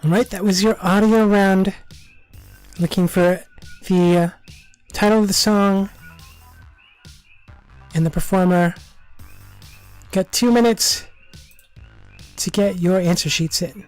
Alright, that was your audio round. Looking for the title of the song and the performer. Got 2 minutes to get your answer sheets in.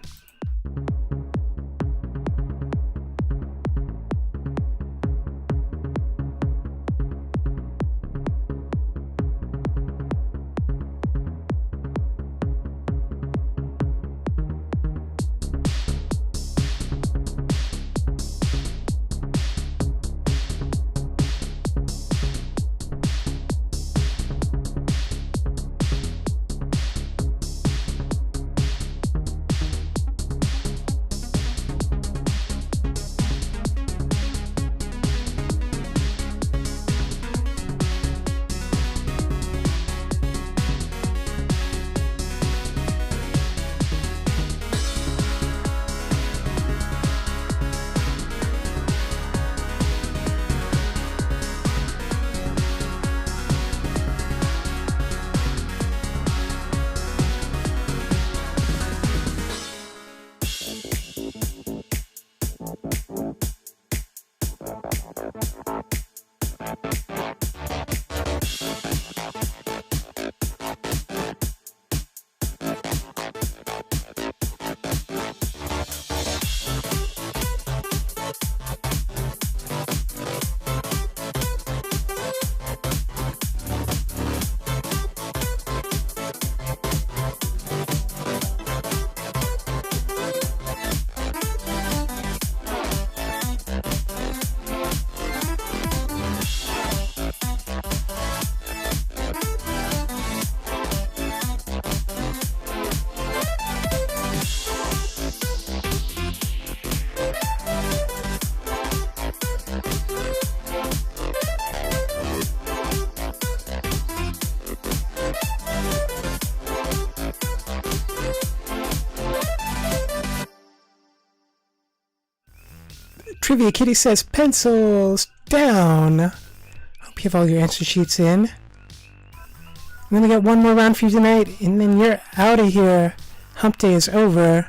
Trivia Kitty says pencils down. Hope you have all your answer sheets in. I'm gonna get one more round for you tonight, and then you're out of here. Hump day is over.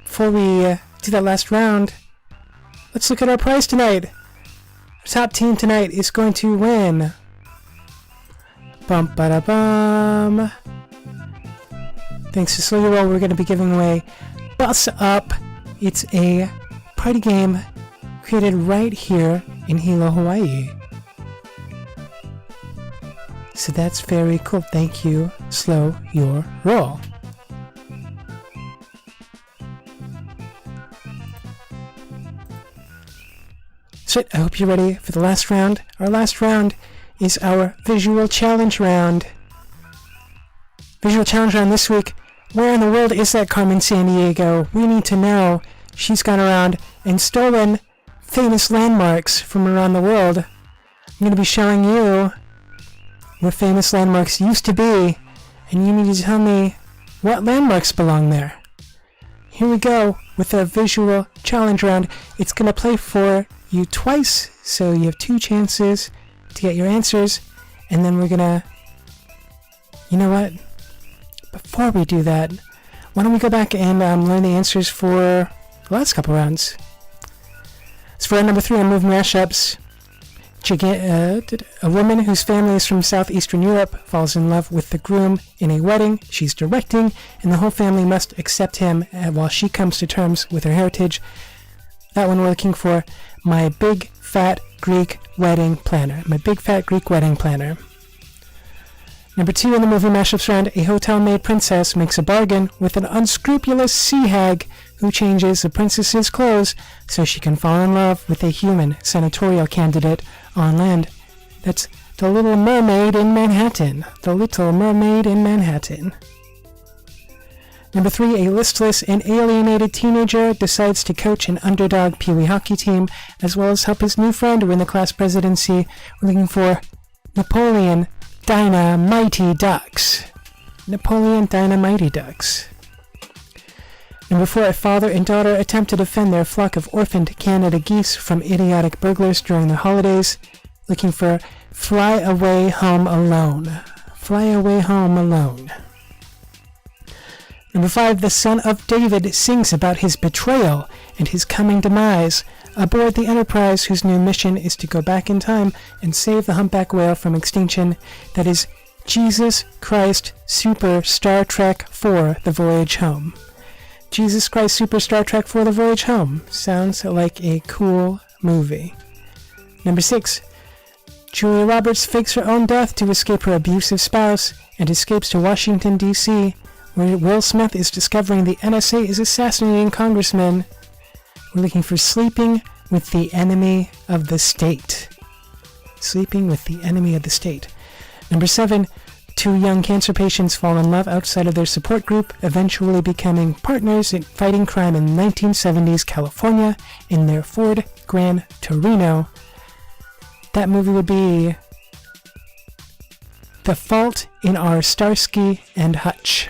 Before we do that last round, let's look at our prize tonight. Our top team tonight is going to win. Bum ba da bum. Thanks to Slow Your Roll, we're going to be giving away Bus Up. It's a party game created right here in Hilo, Hawaii. So that's very cool. Thank you, Slow Your Roll. So I hope you're ready for the last round. Our last round is our visual challenge round. Visual challenge round this week. Where in the world is that Carmen Sandiego? We need to know. She's gone around and stolen famous landmarks from around the world. I'm going to be showing you where famous landmarks used to be, and you need to tell me what landmarks belong there. Here we go with our visual challenge round. It's going to play for you twice, so you have 2 chances to get your answers, and then we're going to... You know what? Before we do that, why don't we go back and learn the answers for the last couple rounds. So for round number 3 on Movie Mashups, a woman whose family is from southeastern Europe falls in love with the groom in a wedding she's directing, and the whole family must accept him while she comes to terms with her heritage. That one we're looking for My Big Fat Greek Wedding Planner. My Big Fat Greek Wedding Planner. Number 2 in the Movie Mashups round, a hotel-maid princess makes a bargain with an unscrupulous sea hag who changes the princess's clothes so she can fall in love with a human senatorial candidate on land. That's The Little Mermaid in Manhattan. The Little Mermaid in Manhattan. Number 3, a listless and alienated teenager decides to coach an underdog Pee-wee hockey team, as well as help his new friend win the class presidency. We're looking for Napoleon Dynamite Ducks. Napoleon Dynamite Ducks. Number 4, a father and daughter attempt to defend their flock of orphaned Canada geese from idiotic burglars during the holidays. Looking for Fly Away Home Alone. Fly Away Home Alone. Number 5, the son of David sings about his betrayal and his coming demise aboard the Enterprise, whose new mission is to go back in time and save the humpback whale from extinction. That is Jesus Christ Super Star Trek 4 The Voyage Home. Jesus Christ Super Star Trek 4 The Voyage Home. Sounds like a cool movie. Number 6, Julia Roberts fakes her own death to escape her abusive spouse and escapes to Washington, D.C., where Will Smith is discovering the NSA is assassinating congressmen. We're looking for Sleeping with the Enemy of the State. Sleeping with the Enemy of the State. Number 7, 2 young cancer patients fall in love outside of their support group, eventually becoming partners in fighting crime in 1970s California in their Ford Gran Torino. That movie would be The Fault in Our Starsky and Hutch.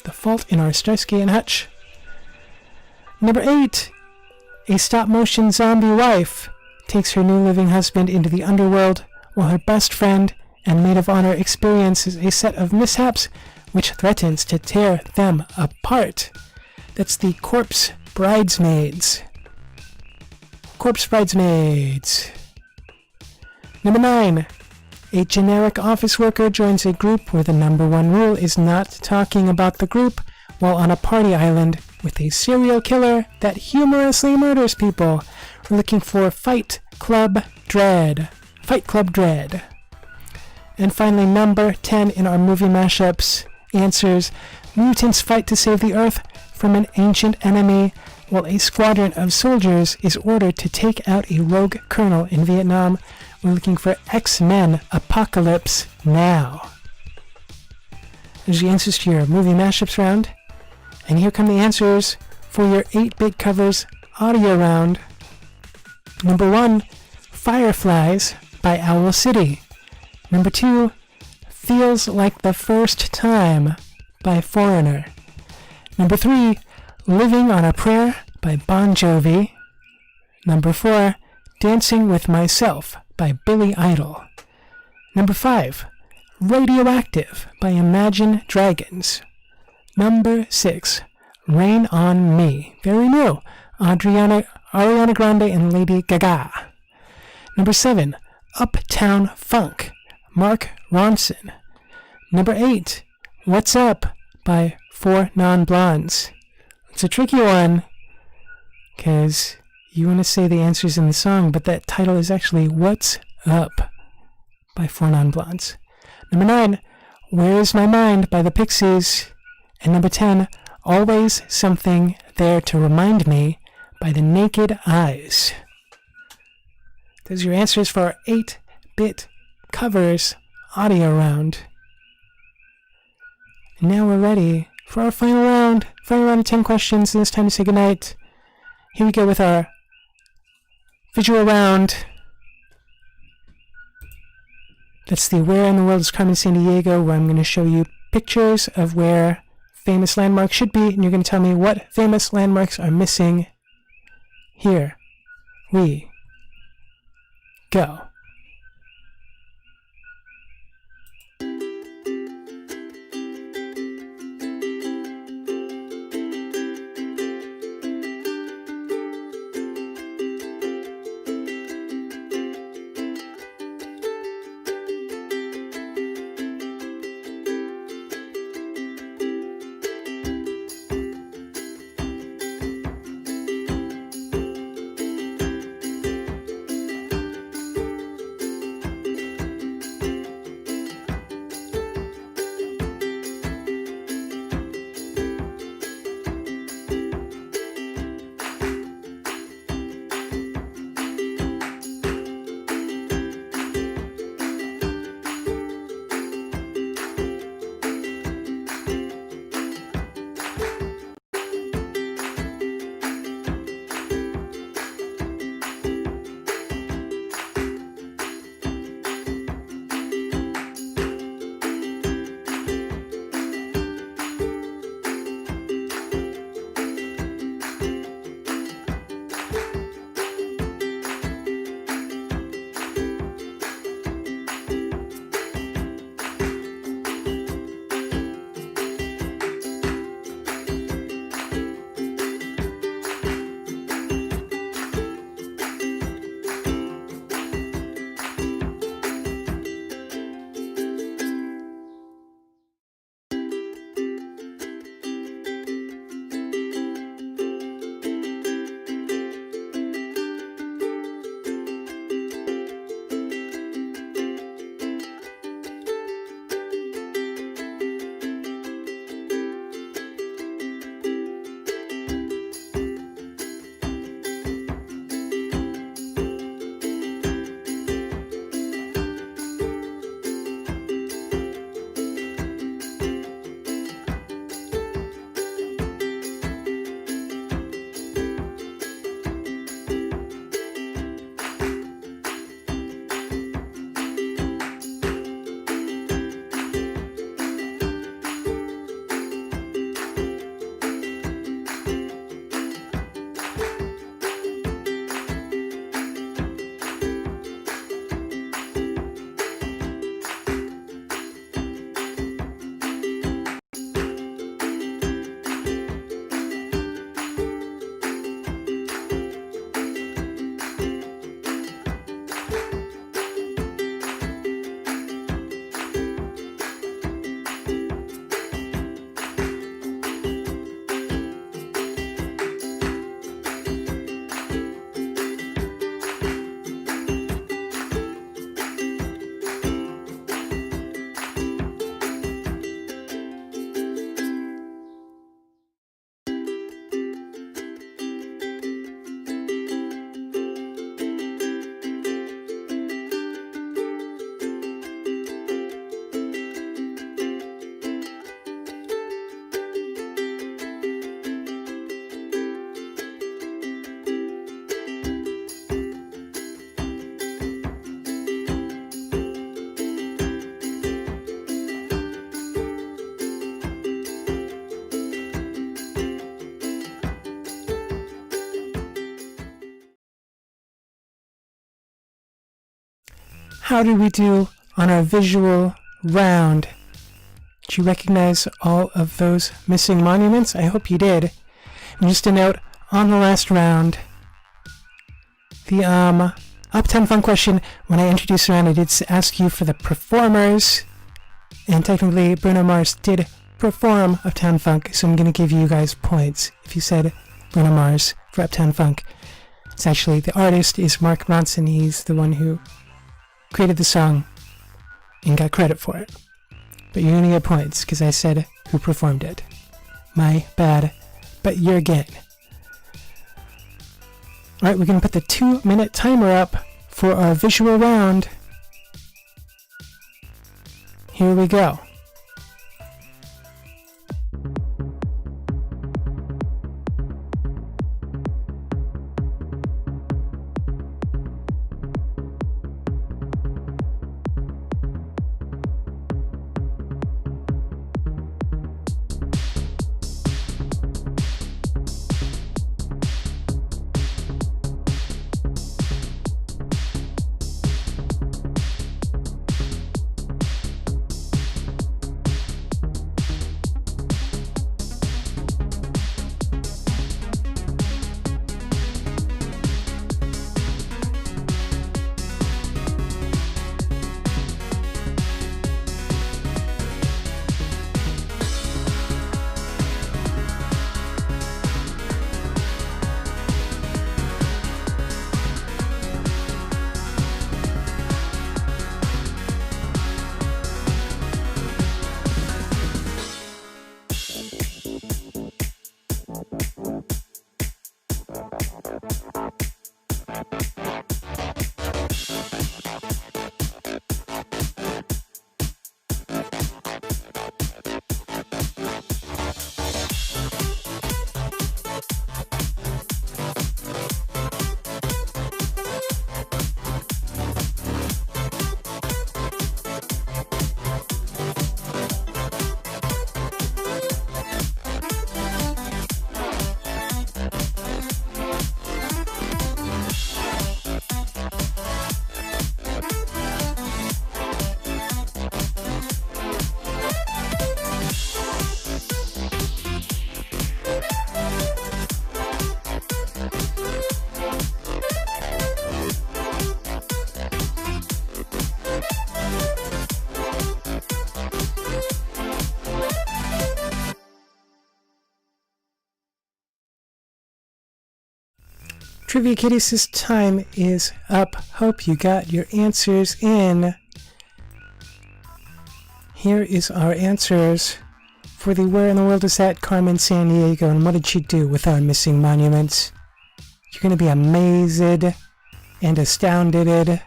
The Fault in Our Starsky and Hutch. Number 8, a stop-motion zombie wife takes her new living husband into the underworld while her best friend and maid of honor experiences a set of mishaps which threatens to tear them apart. That's the Corpse Bridesmaids. Corpse Bridesmaids. Number 9, a generic office worker joins a group where the number 1 rule is not talking about the group while on a party island with a serial killer that humorously murders people. We're looking for Fight Club Dread. Fight Club Dread. And finally, number 10 in our movie mashups answers, mutants fight to save the Earth from an ancient enemy while a squadron of soldiers is ordered to take out a rogue colonel in Vietnam. We're looking for X-Men Apocalypse Now. There's the answers to your movie mashups round. And here come the answers for your 8-bit covers audio round. Number 1, Fireflies by Owl City. Number 2, Feels Like the First Time by Foreigner. Number 3, Living on a Prayer by Bon Jovi. Number 4, Dancing with Myself by Billy Idol. Number 5, Radioactive by Imagine Dragons. Number 6, Rain on Me, very new, Ariana Grande and Lady Gaga. Number 7, Uptown Funk, Mark Ronson. Number 8, What's Up by 4 Non-Blondes. It's a tricky one, because you want to say the answers in the song, but that title is actually What's Up by 4 Non-Blondes. Number 9, Where Is My Mind by the Pixies. And number 10, Always Something There to Remind Me by the Naked Eyes. Those are your answers for our 8-bit covers audio round. And now we're ready for our final round of 10 questions, and it's time to say goodnight. Here we go with our visual round. That's the Where in the World is Carmen Sandiego, where I'm going to show you pictures of where famous landmarks should be, and you're going to tell me what famous landmarks are missing. Here we go. How did we do on our visual round? Did you recognize all of those missing monuments? I hope you did. And just a note, on the last round, the Uptown Funk question, when I introduced the round, I did ask you for the performers, and technically Bruno Mars did perform Uptown Funk, so I'm going to give you guys points if you said Bruno Mars for Uptown Funk. It's actually, the artist is Mark Ronson. He's the one who created the song and got credit for it. But you're going to get points because I said who performed it. My bad, but you're getting. Alright, we're going to put the 2-minute timer up for our visual round. Here we go. Trivia Kitties' time is up. Hope you got your answers in. Here is our answers for the Where in the World Is That Carmen Sandiego, and what did she do with our missing monuments? You're going to be amazed and astounded.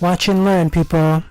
Watch and learn, people.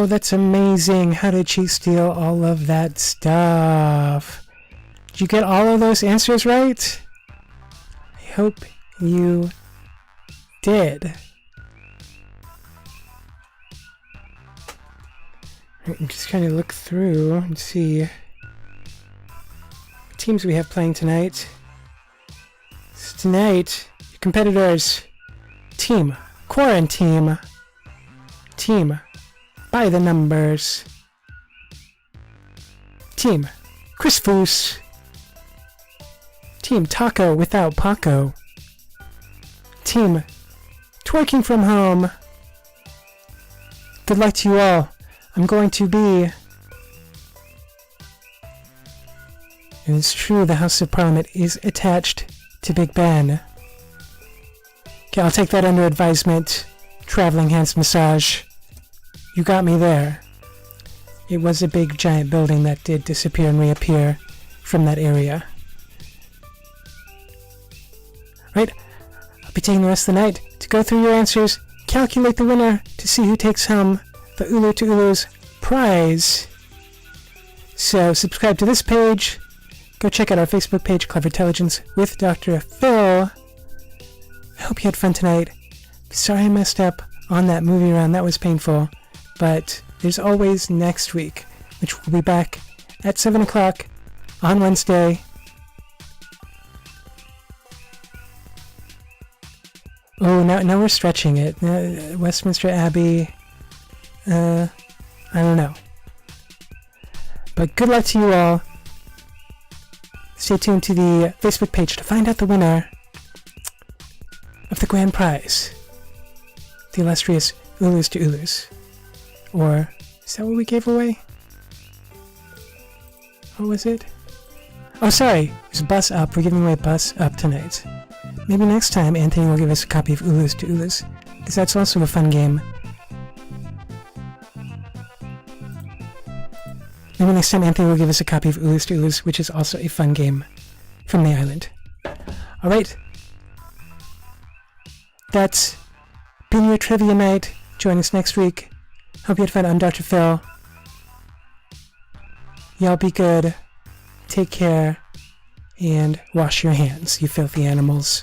Oh, that's amazing. How did she steal all of that stuff? Did you get all of those answers right? I hope you did. I'm just trying to look through and see what teams we have playing tonight. So tonight, your competitors: Team Quarantine, Team By the Numbers, Team Chris Foose, Team Taco Without Paco, Team Twerking From Home. Good luck to you all. I'm going to be... And it's true, the House of Parliament is attached to Big Ben. Okay, I'll take that under advisement. Traveling hands massage. You got me there. It was a big giant building that did disappear and reappear from that area. Right, I'll be taking the rest of the night to go through your answers, calculate the winner to see who takes home the Ulu to Ulu's prize. So subscribe to this page. Go check out our Facebook page, Clevertelligence with Dr. Phill. I hope you had fun tonight. Sorry I messed up on that movie round. That was painful. But there's always next week, which will be back at 7 o'clock on Wednesday. Oh, now we're stretching it. Westminster Abbey. I don't know. But good luck to you all. Stay tuned to the Facebook page to find out the winner of the grand prize. The illustrious Ulus to Ulus. Or, is that what we gave away? What was it? Oh, sorry. It was Bus Up. We're giving away Bus Up tonight. Maybe next time Anthony will give us a copy of Ulus to Ulus, because that's also a fun game. Maybe next time Anthony will give us a copy of Ulus to Ulus, which is also a fun game from the island. Alright. That's been your trivia night. Join us next week. Hope you had fun. I'm Dr. Phill. Y'all be good. Take care. And wash your hands, you filthy animals.